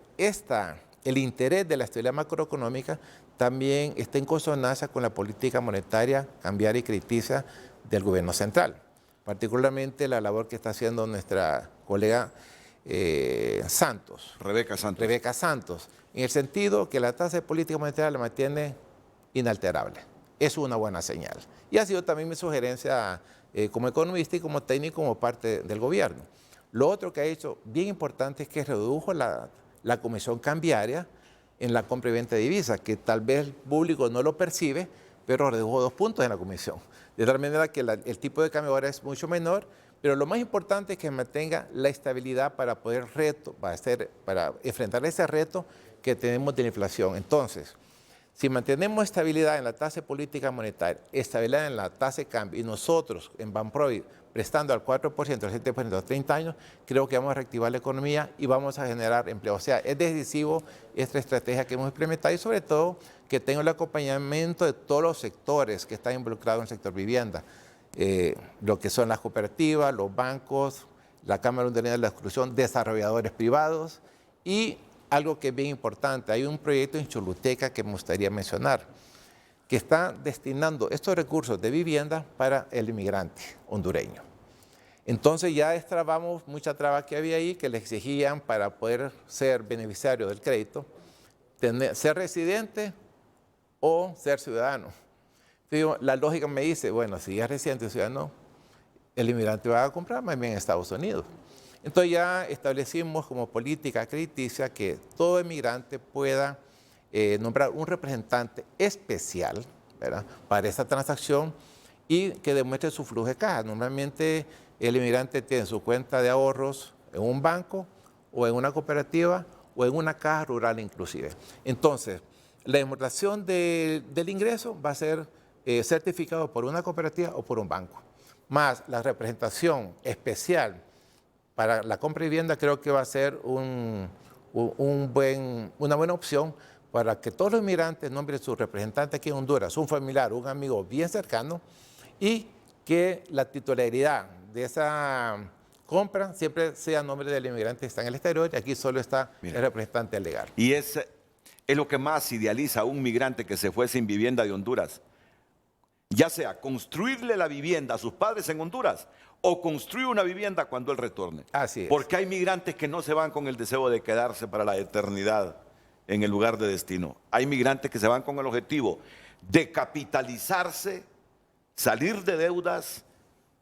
el interés de la estabilidad macroeconómica también está en consonancia con la política monetaria, cambiaria y crediticia del gobierno central. Particularmente la labor que está haciendo nuestra colega Rebeca Santos, en el sentido que la tasa de política monetaria la mantiene inalterable. Es una buena señal. Y ha sido también mi sugerencia como economista y como técnico, como parte del gobierno. Lo otro que ha hecho bien importante es que redujo la comisión cambiaria en la compra y venta de divisas, que tal vez el público no lo percibe, pero redujo 2 puntos en la comisión. De tal manera que el tipo de cambio ahora es mucho menor, pero lo más importante es que mantenga la estabilidad para poder para enfrentar ese reto que tenemos de la inflación. Entonces, si mantenemos estabilidad en la tasa de política monetaria, estabilidad en la tasa de cambio, y nosotros en Banprovi prestando al 4%, al 7% a 30 años, creo que vamos a reactivar la economía y vamos a generar empleo. O sea, es decisivo esta estrategia que hemos implementado y sobre todo que tenga el acompañamiento de todos los sectores que están involucrados en el sector vivienda, lo que son las cooperativas, los bancos, la Cámara Hondureña de la Exclusión, desarrolladores privados y algo que es bien importante, hay un proyecto en Choluteca que me gustaría mencionar, que está destinando estos recursos de vivienda para el inmigrante hondureño. Entonces ya destrabamos mucha traba que había ahí, que le exigían para poder ser beneficiario del crédito, ser residente o ser ciudadano. Entonces, la lógica me dice, bueno, si es residente o ciudadano, el inmigrante va a comprar más bien en Estados Unidos. Entonces ya establecimos como política crediticia que todo inmigrante pueda nombrar un representante especial, ¿verdad?, para esta transacción y que demuestre su flujo de caja. Normalmente el inmigrante tiene su cuenta de ahorros en un banco o en una cooperativa o en una caja rural inclusive. Entonces, la demostración del ingreso va a ser certificado por una cooperativa o por un banco. Más la representación especial para la compra de vivienda creo que va a ser una buena opción para que todos los inmigrantes nombren su representante aquí en Honduras, un familiar, un amigo bien cercano, y que la titularidad de esa compra siempre sea a nombre del inmigrante que está en el exterior y aquí solo está el representante legal. Y es lo que más idealiza a un migrante que se fue sin vivienda de Honduras. Ya sea construirle la vivienda a sus padres en Honduras o construir una vivienda cuando él retorne. Así es. Porque hay migrantes que no se van con el deseo de quedarse para la eternidad en el lugar de destino. Hay migrantes que se van con el objetivo de capitalizarse, salir de deudas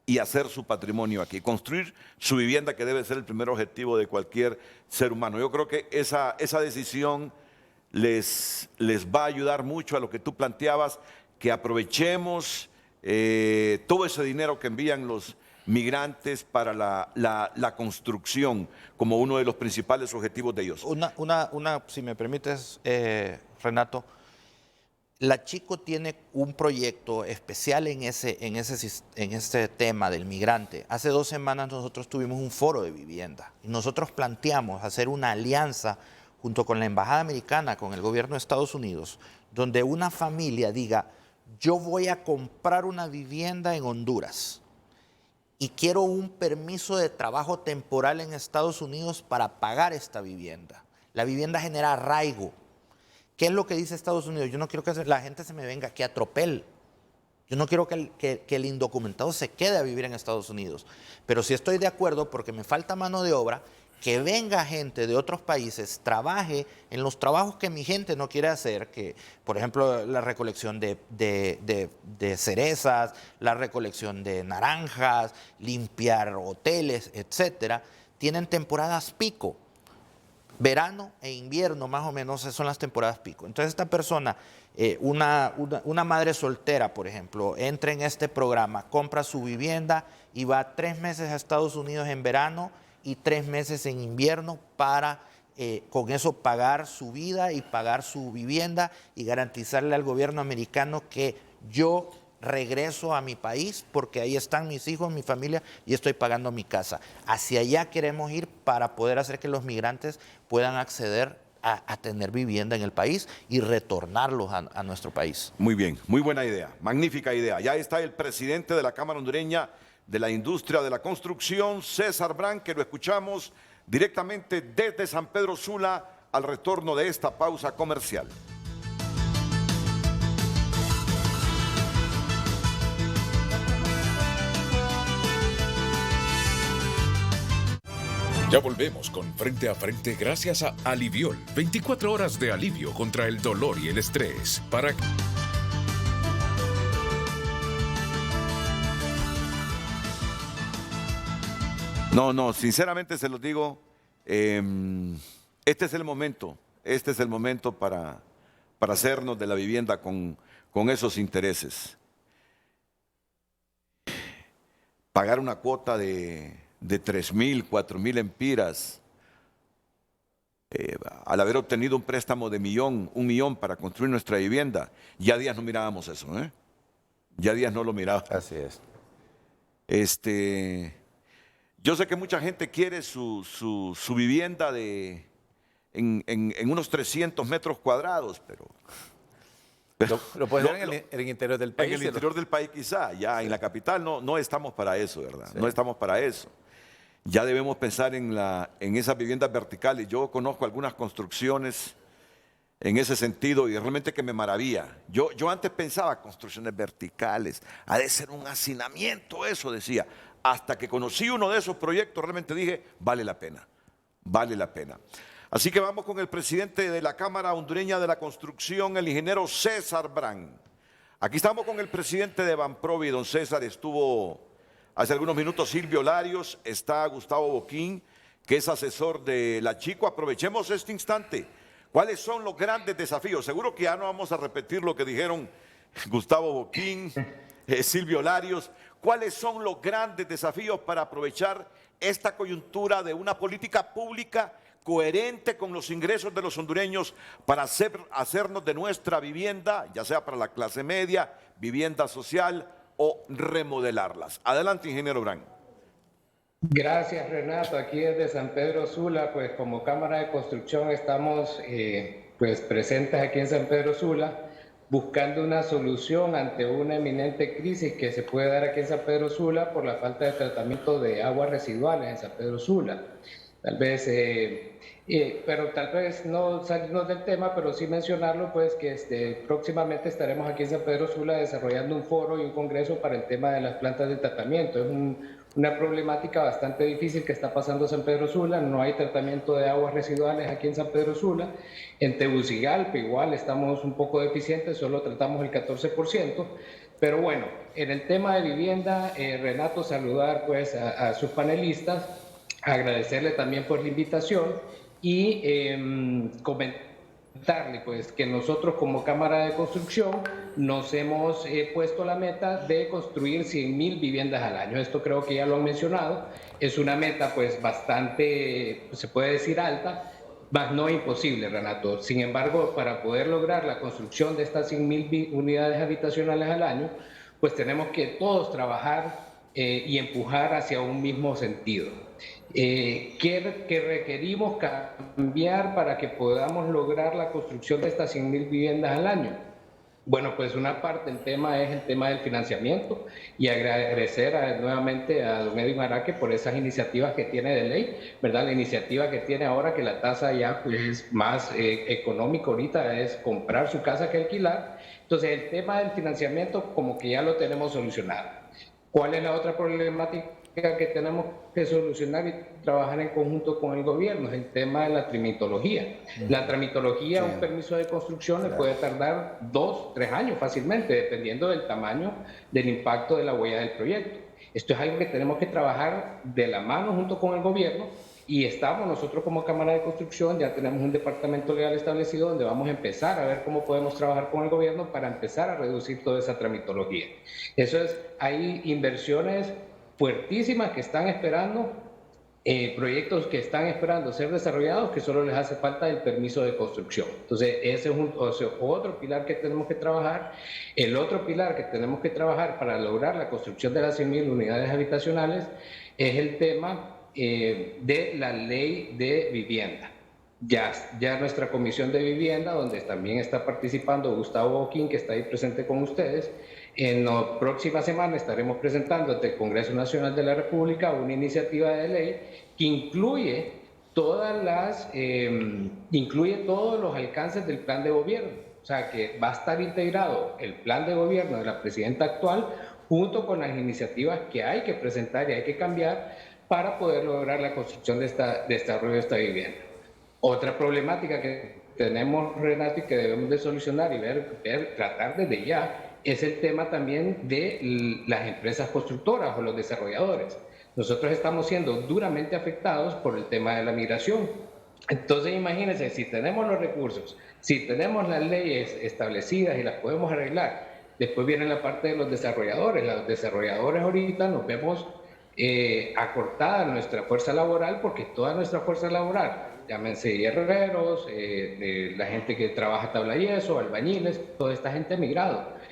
y hacer su patrimonio aquí, construir su vivienda, que debe ser el primer objetivo de cualquier ser humano. Yo creo que esa decisión les va a ayudar mucho a lo que tú planteabas, que aprovechemos todo ese dinero que envían los migrantes para la construcción como uno de los principales objetivos de ellos. Si me permites, Renato, La Chico tiene un proyecto especial en ese tema del migrante. Hace 2 semanas nosotros tuvimos un foro de vivienda y nosotros planteamos hacer una alianza junto con la Embajada Americana, con el gobierno de Estados Unidos, donde una familia diga, yo voy a comprar una vivienda en Honduras y quiero un permiso de trabajo temporal en Estados Unidos para pagar esta vivienda. La vivienda genera arraigo. ¿Qué es lo que dice Estados Unidos? Yo no quiero que la gente se me venga aquí a tropel. Yo no quiero que el indocumentado se quede a vivir en Estados Unidos. Pero sí estoy de acuerdo, porque me falta mano de obra, que venga gente de otros países, trabaje en los trabajos que mi gente no quiere hacer, que por ejemplo la recolección de cerezas, la recolección de naranjas, limpiar hoteles, etcétera, tienen temporadas pico. Verano e invierno más o menos son las temporadas pico. Entonces esta persona, una madre soltera, por ejemplo, entra en este programa, compra su vivienda y va 3 meses a Estados Unidos en verano y 3 meses en invierno para con eso pagar su vida y pagar su vivienda y garantizarle al gobierno americano que yo regreso a mi país porque ahí están mis hijos, mi familia y estoy pagando mi casa. Hacia allá queremos ir para poder hacer que los migrantes puedan acceder a tener vivienda en el país y retornarlos a nuestro país. Muy bien, muy buena idea, magnífica idea. Ya está el presidente de la Cámara Hondureña de la Industria de la Construcción, César Brand, que lo escuchamos directamente desde San Pedro Sula al retorno de esta pausa comercial. Ya volvemos con Frente a Frente gracias a Aliviol. 24 horas de alivio contra el dolor y el estrés. No, sinceramente se los digo, este es el momento para hacernos de la vivienda con esos intereses. Pagar una cuota de 3.000, 4.000 empiras, al haber obtenido un préstamo de un millón para construir nuestra vivienda, ya días no mirábamos eso, ya días no lo mirábamos. Así es. Yo sé que mucha gente quiere su vivienda en unos 300 metros cuadrados, pero Lo puede ser en el interior del país. en el interior del país quizá, ya en la capital no estamos para eso, ¿verdad? Sí. No estamos para eso. Ya debemos pensar en esas viviendas verticales. Yo conozco algunas construcciones en ese sentido y realmente que me maravilla. Yo antes pensaba construcciones verticales, ha de ser un hacinamiento eso, decía. Hasta que conocí uno de esos proyectos, realmente dije, vale la pena, vale la pena. Así que vamos con el presidente de la Cámara Hondureña de la Construcción, el ingeniero César Brand. Aquí estamos con el presidente de Banprovi, don César. Estuvo hace algunos minutos Silvio Larios, está Gustavo Boquín, que es asesor de la Chico. Aprovechemos este instante. ¿Cuáles son los grandes desafíos? Seguro que ya no vamos a repetir lo que dijeron Gustavo Boquín, Silvio Larios. ¿Cuáles son los grandes desafíos para aprovechar esta coyuntura de una política pública coherente con los ingresos de los hondureños para hacernos de nuestra vivienda, ya sea para la clase media, vivienda social o remodelarlas? Adelante, ingeniero Brand. Gracias, Renato. Aquí desde San Pedro Sula, pues como Cámara de Construcción estamos pues presentes aquí en San Pedro Sula buscando una solución ante una eminente crisis que se puede dar aquí en San Pedro Sula por la falta de tratamiento de aguas residuales en San Pedro Sula. Tal vez, pero tal vez no salirnos del tema, pero sí mencionarlo, pues que próximamente estaremos aquí en San Pedro Sula desarrollando un foro y un congreso para el tema de las plantas de tratamiento. Es una problemática bastante difícil que está pasando en San Pedro Sula. No hay tratamiento de aguas residuales aquí en San Pedro Sula. En Tegucigalpa igual estamos un poco deficientes, solo tratamos el 14%. Pero bueno, en el tema de vivienda, Renato, saludar pues a sus panelistas, agradecerle también por la invitación y comentarle pues que nosotros como Cámara de Construcción nos hemos puesto la meta de construir 100.000 viviendas al año. Esto creo que ya lo han mencionado, es una meta pues bastante, se puede decir alta, más no imposible, Renato. Sin embargo, para poder lograr la construcción de estas 100.000 unidades habitacionales al año, pues tenemos que todos trabajar y empujar hacia un mismo sentido. ¿Qué requerimos cambiar para que podamos lograr la construcción de estas 100.000 viviendas al año? Bueno, pues una parte del tema es el tema del financiamiento y agradecer nuevamente a don Edwin Araque por esas iniciativas que tiene de ley, ¿verdad? La iniciativa que tiene ahora que la tasa ya pues, es más económica ahorita es comprar su casa que alquilar. Entonces el tema del financiamiento como que ya lo tenemos solucionado. ¿Cuál es la otra problemática que tenemos que solucionar y trabajar en conjunto con el gobierno? Es el tema de la tramitología. La tramitología, un permiso de construcción le puede tardar 2, 3 años fácilmente, dependiendo del tamaño del impacto de la huella del proyecto. Esto es algo que tenemos que trabajar de la mano junto con el gobierno y estamos nosotros como Cámara de Construcción, ya tenemos un departamento legal establecido donde vamos a empezar a ver cómo podemos trabajar con el gobierno para empezar a reducir toda esa tramitología. Eso es, hay inversiones fuertísimas que están esperando, proyectos que están esperando ser desarrollados, que solo les hace falta el permiso de construcción. Entonces, ese es otro pilar que tenemos que trabajar. El otro pilar que tenemos que trabajar para lograr la construcción de las 100.000 unidades habitacionales es el tema de la ley de vivienda. Ya nuestra comisión de vivienda, donde también está participando Gustavo Boquín, que está ahí presente con ustedes, en la próxima semana estaremos presentando ante el Congreso Nacional de la República una iniciativa de ley que incluye todos los alcances del plan de gobierno. O sea, que va a estar integrado el plan de gobierno de la presidenta actual junto con las iniciativas que hay que presentar y hay que cambiar para poder lograr la construcción de desarrollo de esta vivienda. Otra problemática que tenemos, Renato, y que debemos de solucionar y tratar desde ya, es el tema también de las empresas constructoras o los desarrolladores. Nosotros estamos siendo duramente afectados por el tema de la migración. Entonces, imagínense, si tenemos los recursos, si tenemos las leyes establecidas y las podemos arreglar, después viene la parte de los desarrolladores. Los desarrolladores ahorita nos vemos acortada nuestra fuerza laboral porque toda nuestra fuerza laboral, llámense herreros, la gente que trabaja tabla yeso, albañiles, toda esta gente ha migrado.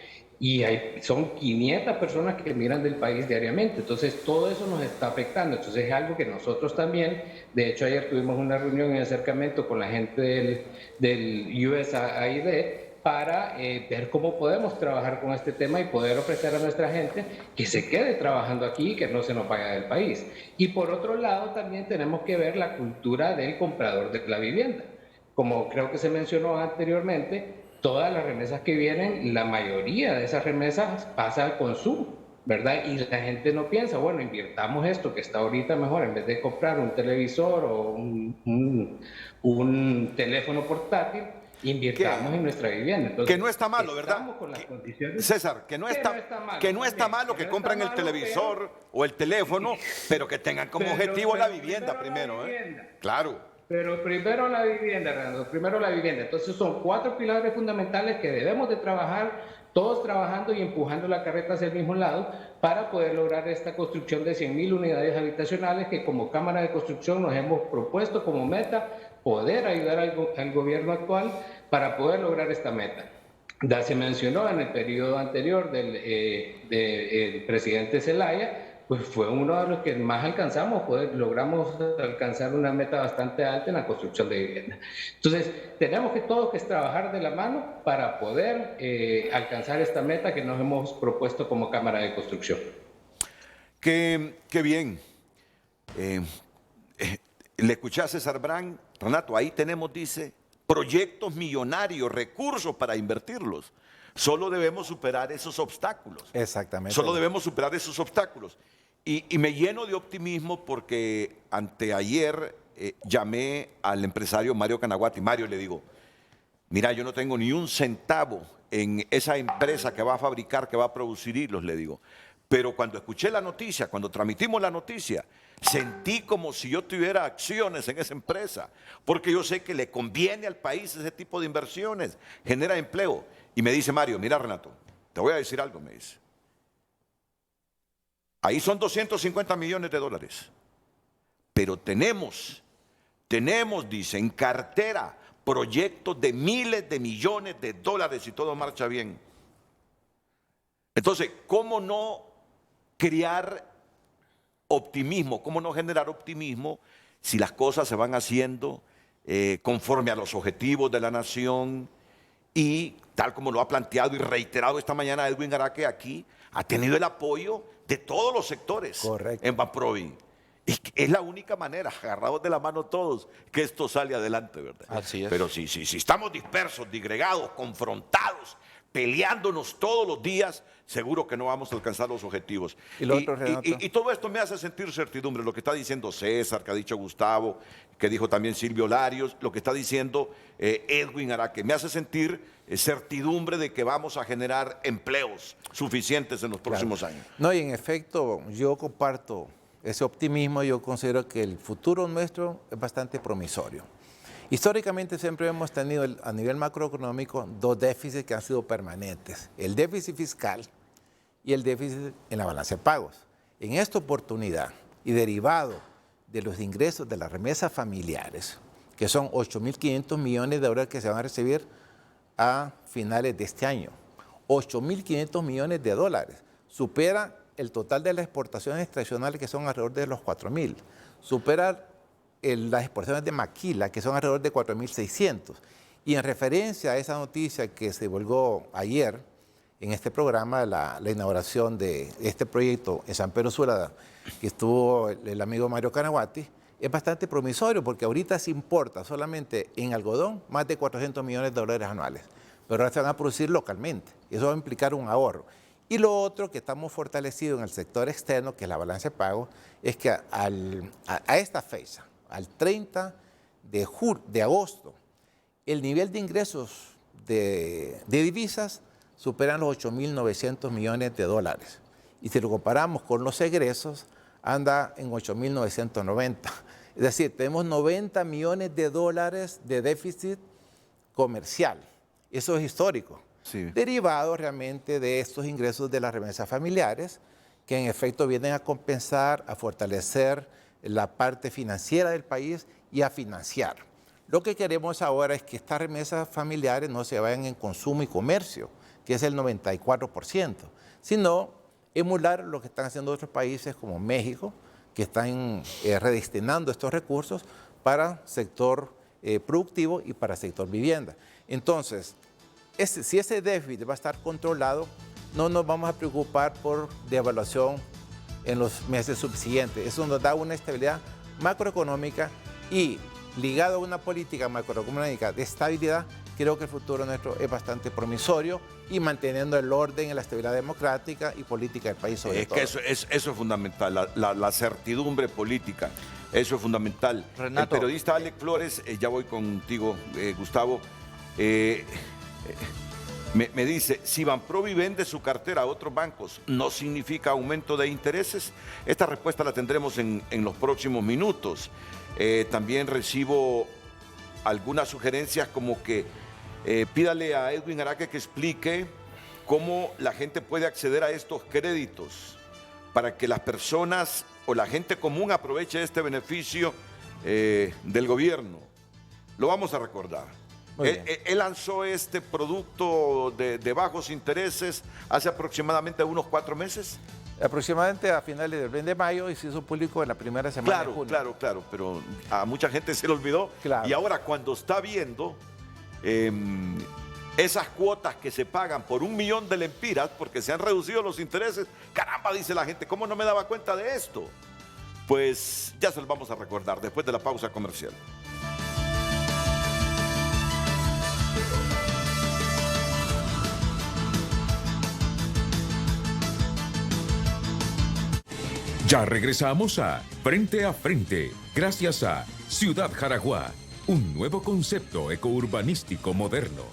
Y son 500 personas que migran del país diariamente. Entonces, todo eso nos está afectando. Entonces, es algo que nosotros también, de hecho, ayer tuvimos una reunión en acercamiento con la gente del USAID para ver cómo podemos trabajar con este tema y poder ofrecer a nuestra gente que se quede trabajando aquí y que no se nos vaya del país. Y por otro lado, también tenemos que ver la cultura del comprador de la vivienda. Como creo que se mencionó anteriormente, todas las remesas que vienen, la mayoría de esas remesas pasa al consumo, ¿verdad? Y la gente no piensa, bueno, invirtamos esto que está ahorita mejor, en vez de comprar un televisor o un teléfono portátil, invirtamos en nuestra vivienda. Entonces, que no está malo, ¿verdad? Con las condiciones, César, que no está malo que compren el televisor o el teléfono, pero que tengan como objetivo la vivienda primero, ¿eh? Claro. Pero primero la vivienda, Renato, primero la vivienda. Entonces son 4 pilares fundamentales que debemos de trabajar, todos trabajando y empujando la carreta hacia el mismo lado para poder lograr esta construcción de 100.000 unidades habitacionales que como Cámara de Construcción nos hemos propuesto como meta poder ayudar al gobierno actual para poder lograr esta meta. Ya se mencionó en el periodo anterior del presidente Zelaya, pues fue uno de los que más alcanzamos, logramos alcanzar una meta bastante alta en la construcción de vivienda. Entonces, tenemos que todos que trabajar de la mano para poder alcanzar esta meta que nos hemos propuesto como Cámara de Construcción. Qué bien. Le escuché a César Brand, Renato, ahí tenemos, dice, proyectos millonarios, recursos para invertirlos. Solo debemos superar esos obstáculos. Exactamente. Solo debemos superar esos obstáculos. Y me lleno de optimismo porque anteayer llamé al empresario Mario Canaguati. Mario, le digo, mira, yo no tengo ni un centavo en esa empresa que va a fabricar, que va a producir hilos, le digo. Pero cuando escuché la noticia, cuando transmitimos la noticia, sentí como si yo tuviera acciones en esa empresa, porque yo sé que le conviene al país ese tipo de inversiones, genera empleo. Y me dice Mario, mira Renato, te voy a decir algo, me dice. Ahí son 250 millones de dólares, pero tenemos tenemos, dice, en cartera proyectos de miles de millones de dólares y todo marcha bien. Entonces, ¿cómo no crear optimismo? ¿Cómo no generar optimismo si las cosas se van haciendo conforme a los objetivos de la nación? Y tal como lo ha planteado y reiterado esta mañana Edwin Araque aquí, ha tenido el apoyo de todos los sectores. Correcto. En Banprovi. Y es la única manera, agarrados de la mano todos, que esto sale adelante, ¿verdad? Así es. Pero si estamos dispersos, disgregados, confrontados, peleándonos todos los días, seguro que no vamos a alcanzar los objetivos. Y lo otro, Renato. Y todo esto me hace sentir certidumbre, lo que está diciendo César, que ha dicho Gustavo, que dijo también Silvio Larios, lo que está diciendo Edwin Araque, me hace sentir certidumbre de que vamos a generar empleos suficientes en los próximos años. No, y en efecto, yo comparto ese optimismo. Yo considero que el futuro nuestro es bastante promisorio. Históricamente siempre hemos tenido a nivel macroeconómico dos déficits que han sido permanentes: el déficit fiscal y el déficit en la balanza de pagos. En esta oportunidad, y derivado de los ingresos de las remesas familiares, que son 8.500 millones de dólares que se van a recibir a finales de este año, 8.500 millones de dólares, supera el total de las exportaciones extraccionales, que son alrededor de los 4.000, supera las exportaciones de maquila, que son alrededor de 4.600. Y en referencia a esa noticia que se divulgó ayer en este programa, la inauguración de este proyecto en San Pedro Sula, que estuvo el amigo Mario Canaguati, es bastante promisorio, porque ahorita se importa solamente en algodón más de 400 millones de dólares anuales, pero ahora se van a producir localmente. Eso va a implicar un ahorro. Y lo otro que estamos fortalecidos en el sector externo, que es la balanza de pagos, es que a esta fecha, al 30 de agosto, el nivel de ingresos de divisas superan los 8.900 millones de dólares. Y si lo comparamos con los egresos, anda en 8.990. Es decir, tenemos 90 millones de dólares de déficit comercial. Eso es histórico. Sí. Derivado realmente de estos ingresos de las remesas familiares, que en efecto vienen a compensar, a fortalecer la parte financiera del país y a financiar. Lo que queremos ahora es que estas remesas familiares no se vayan en consumo y comercio, que es el 94%, sino emular lo que están haciendo otros países como México, que están redestinando estos recursos para sector productivo y para sector vivienda. Entonces, si ese déficit va a estar controlado, no nos vamos a preocupar por devaluación en los meses subsiguientes. Eso nos da una estabilidad macroeconómica, y ligado a una política macroeconómica de estabilidad, creo que el futuro nuestro es bastante promisorio, y manteniendo el orden y la estabilidad democrática y política del país sobre todo. Que eso es fundamental, la certidumbre política, eso es fundamental. Renato, el periodista Alex Flores, ya voy contigo, Gustavo, me dice, si Banprovi vende su cartera a otros bancos, ¿no significa aumento de intereses? Esta respuesta la tendremos en los próximos minutos. También recibo algunas sugerencias como que pídale a Edwin Araque que explique cómo la gente puede acceder a estos créditos para que las personas o la gente común aproveche este beneficio del gobierno. Lo vamos a recordar. Él lanzó este producto de bajos intereses hace aproximadamente unos 4 meses. Aproximadamente a finales del mes de mayo, y se hizo público en la primera semana de junio. Claro, pero a mucha gente se le olvidó. Claro. Y ahora cuando está viendo esas cuotas que se pagan por 1 millón de lempiras, porque se han reducido los intereses, caramba, dice la gente, ¿cómo no me daba cuenta de esto? Pues ya se los vamos a recordar después de la pausa comercial. Ya regresamos a Frente, gracias a Ciudad Jaraguá, un nuevo concepto ecourbanístico moderno.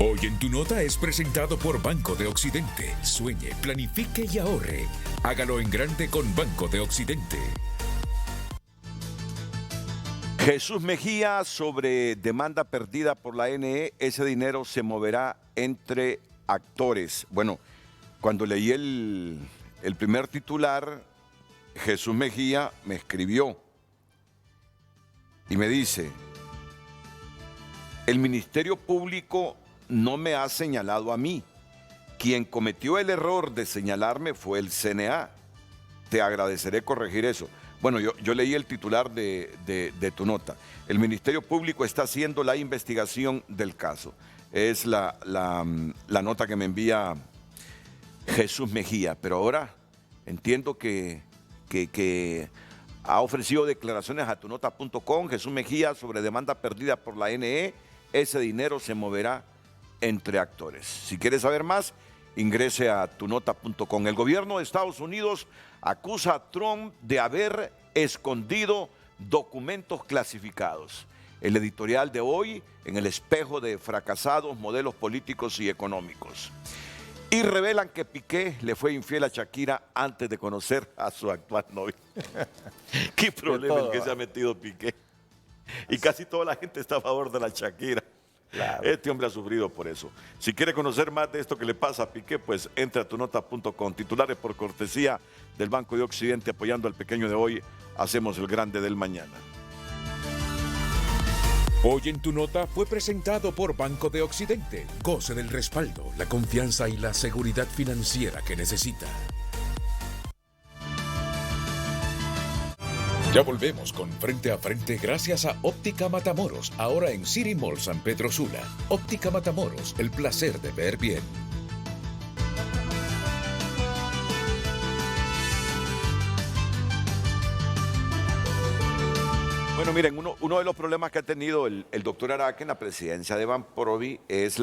Hoy en tu nota es presentado por Banco de Occidente. Sueñe, planifique y ahorre. Hágalo en grande con Banco de Occidente. Jesús Mejía, sobre demanda perdida por la ANE, ese dinero se moverá entre actores. Bueno, cuando leí el primer titular, Jesús Mejía me escribió y me dice, el Ministerio Público no me ha señalado a mí. Quien cometió el error de señalarme fue el CNA. Te agradeceré corregir eso. Bueno, yo leí el titular de tu nota. El Ministerio Público está haciendo la investigación del caso. Es la nota que me envía Jesús Mejía. Pero ahora entiendo que ha ofrecido declaraciones a tunota.com, Jesús Mejía, sobre demanda perdida por la NE. Ese dinero se moverá entre actores. Si quieres saber más, ingrese a tunota.com. El gobierno de Estados Unidos acusa a Trump de haber escondido documentos clasificados. El editorial de hoy en el espejo de fracasados modelos políticos y económicos. Y revelan que Piqué le fue infiel a Shakira antes de conocer a su actual novia. Qué problema el que se ha metido Piqué. Y casi toda la gente está a favor de la Shakira. Claro. Este hombre ha sufrido por eso. Si quiere conocer más de esto que le pasa a Piqué, pues entre a tunota.com. Titulares por cortesía del Banco de Occidente, apoyando al pequeño de hoy. Hacemos el grande del mañana. Hoy en Tu Nota fue presentado por Banco de Occidente. Goce del respaldo, la confianza y la seguridad financiera que necesita. Ya volvemos con Frente a Frente gracias a Óptica Matamoros, ahora en City Mall San Pedro Sula. Óptica Matamoros, el placer de ver bien. Bueno, miren, uno de los problemas que ha tenido el doctor Araque en la presidencia de Banprovi es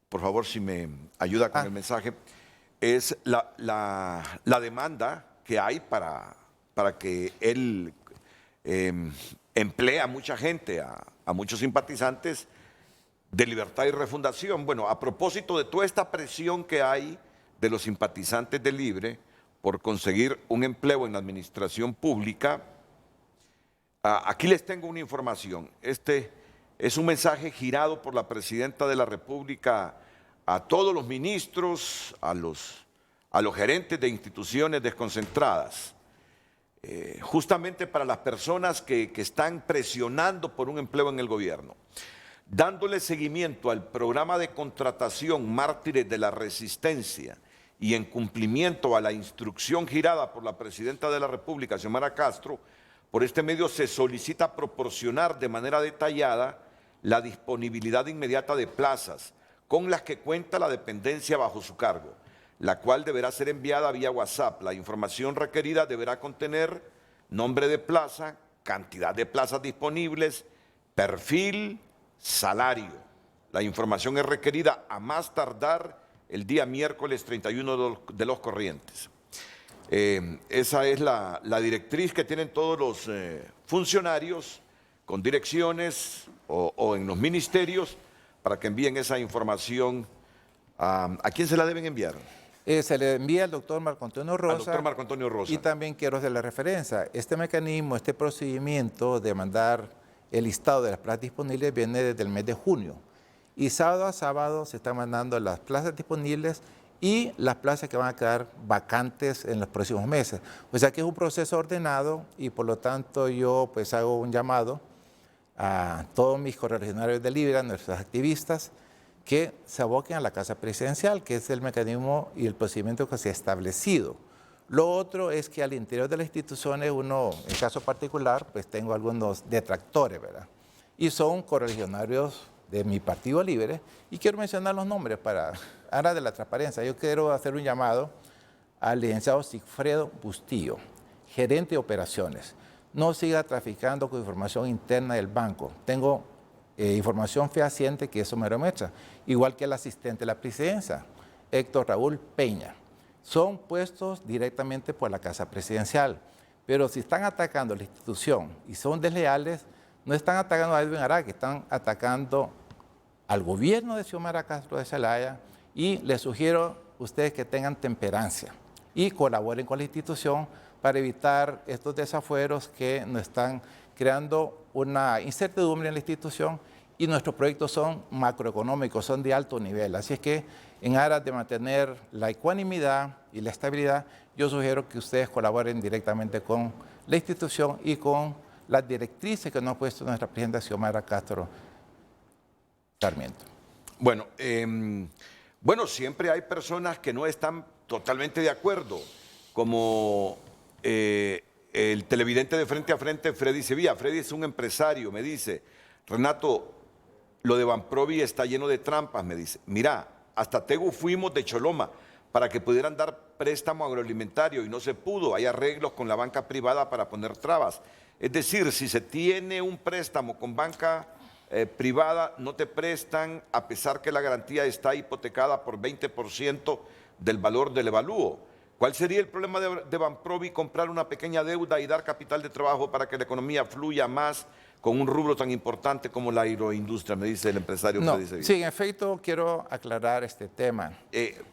por favor, si me ayuda con el mensaje, es la demanda que hay para que él emplee a mucha gente, a muchos simpatizantes de Libertad y Refundación. Bueno, a propósito de toda esta presión que hay de los simpatizantes de Libre por conseguir un empleo en la administración pública, aquí les tengo una información. Este es un mensaje girado por la presidenta de la República a todos los ministros, a los gerentes de instituciones desconcentradas. Justamente para las personas que están presionando por un empleo en el gobierno, dándole seguimiento al programa de contratación Mártires de la Resistencia y en cumplimiento a la instrucción girada por la presidenta de la República, Xiomara Castro. Por este medio se solicita proporcionar de manera detallada la disponibilidad inmediata de plazas con las que cuenta la dependencia bajo su cargo, la cual deberá ser enviada vía WhatsApp. La información requerida deberá contener nombre de plaza, cantidad de plazas disponibles, perfil, salario. La información es requerida a más tardar el día miércoles 31 de los corrientes. Esa es la directriz que tienen todos los funcionarios con direcciones o en los ministerios para que envíen esa información. ¿A quién se la deben enviar? Se le envía al doctor Marco Antonio Rosa. Al doctor Marco Antonio Rosa. Y también quiero hacer la referencia. Este mecanismo, este procedimiento de mandar el listado de las plazas disponibles viene desde el mes de junio. Y sábado a sábado se están mandando las plazas disponibles y las plazas que van a quedar vacantes en los próximos meses. O sea que es un proceso ordenado y por lo tanto yo pues hago un llamado a todos mis correligionarios de Libre, a nuestros activistas, que se aboquen a la Casa Presidencial, que es el mecanismo y el procedimiento que se ha establecido. Lo otro es que al interior de las instituciones uno, en caso particular, pues tengo algunos detractores, ¿verdad? Y son correligionarios de mi Partido Libre, y quiero mencionar los nombres para ahora de la transparencia. Yo quiero hacer un llamado al licenciado Sigfredo Bustillo, gerente de operaciones. No siga traficando con información interna del banco. Tengo información fehaciente que eso me demuestra. Igual que el asistente de la presidencia, Héctor Raúl Peña. Son puestos directamente por la Casa Presidencial. Pero si están atacando la institución y son desleales, no están atacando a Edwin Araque, están atacando al gobierno de Xiomara Castro de Zelaya, y les sugiero a ustedes que tengan temperancia y colaboren con la institución para evitar estos desafueros que nos están creando una incertidumbre en la institución y nuestros proyectos son macroeconómicos, son de alto nivel. Así es que en aras de mantener la ecuanimidad y la estabilidad, yo sugiero que ustedes colaboren directamente con la institución y con las directrices que nos ha puesto nuestra presidenta Xiomara Castro Sarmiento. Bueno, siempre hay personas que no están totalmente de acuerdo, como el televidente de Frente a Frente, Freddy Sevilla. Freddy es un empresario, me dice, Renato, lo de Banprovi está lleno de trampas, me dice. Mira, hasta Tegu fuimos de Choloma para que pudieran dar préstamo agroalimentario y no se pudo. Hay arreglos con la banca privada para poner trabas. Es decir, si se tiene un préstamo con banca privada, no te prestan a pesar que la garantía está hipotecada por 20% del valor del evalúo. ¿Cuál sería el problema de Banprovi comprar una pequeña deuda y dar capital de trabajo para que la economía fluya más con un rubro tan importante como la agroindustria? Me dice el empresario. No, Freddy Sevilla. sí, en efecto, quiero aclarar este tema.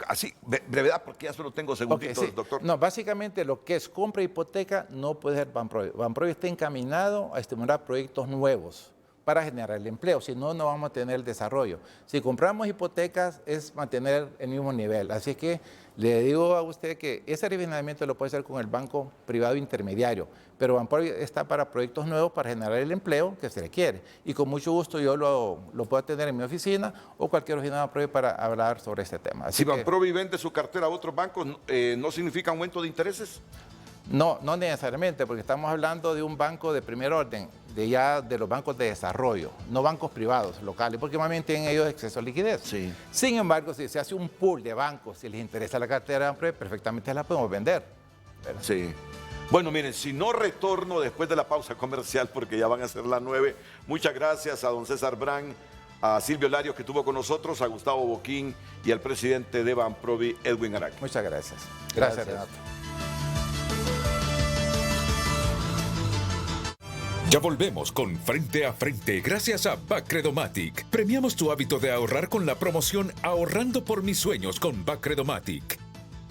Así, brevedad, porque ya solo tengo segunditos, Okay, sí. doctor. No, básicamente lo que es compra e hipoteca no puede ser Banprovi. Banprovi está encaminado a estimular proyectos nuevos para generar el empleo, si no, no vamos a tener el desarrollo. Si compramos hipotecas es mantener el mismo nivel. Así que le digo a usted que ese refinanciamiento lo puede hacer con el banco privado intermediario, pero Banprovi está para proyectos nuevos para generar el empleo que se requiere. Y con mucho gusto yo lo puedo tener en mi oficina o cualquier oficina de Banprovi para hablar sobre este tema. Así Si que, Banprovi vende su cartera a otros bancos, ¿no significa aumento de intereses? no, no necesariamente, porque estamos hablando de un banco de primer orden, de los bancos de desarrollo, no bancos privados locales, porque más bien tienen ellos exceso de liquidez. Sí. Sin embargo, si se hace un pool de bancos, si les interesa la cartera de Banprovi, perfectamente la podemos vender. ¿Verdad? Sí. Bueno, miren, si no retorno después de la pausa comercial, porque ya van a ser las 9, muchas gracias a don César Brand, a Silvio Larios que estuvo con nosotros, a Gustavo Boquín y al presidente de Banprovi, Edwin Araque. Muchas gracias. Gracias, Renato. Ya volvemos con Frente a Frente gracias a Bacredomatic. Premiamos tu hábito de ahorrar con la promoción Ahorrando por mis sueños con Bacredomatic.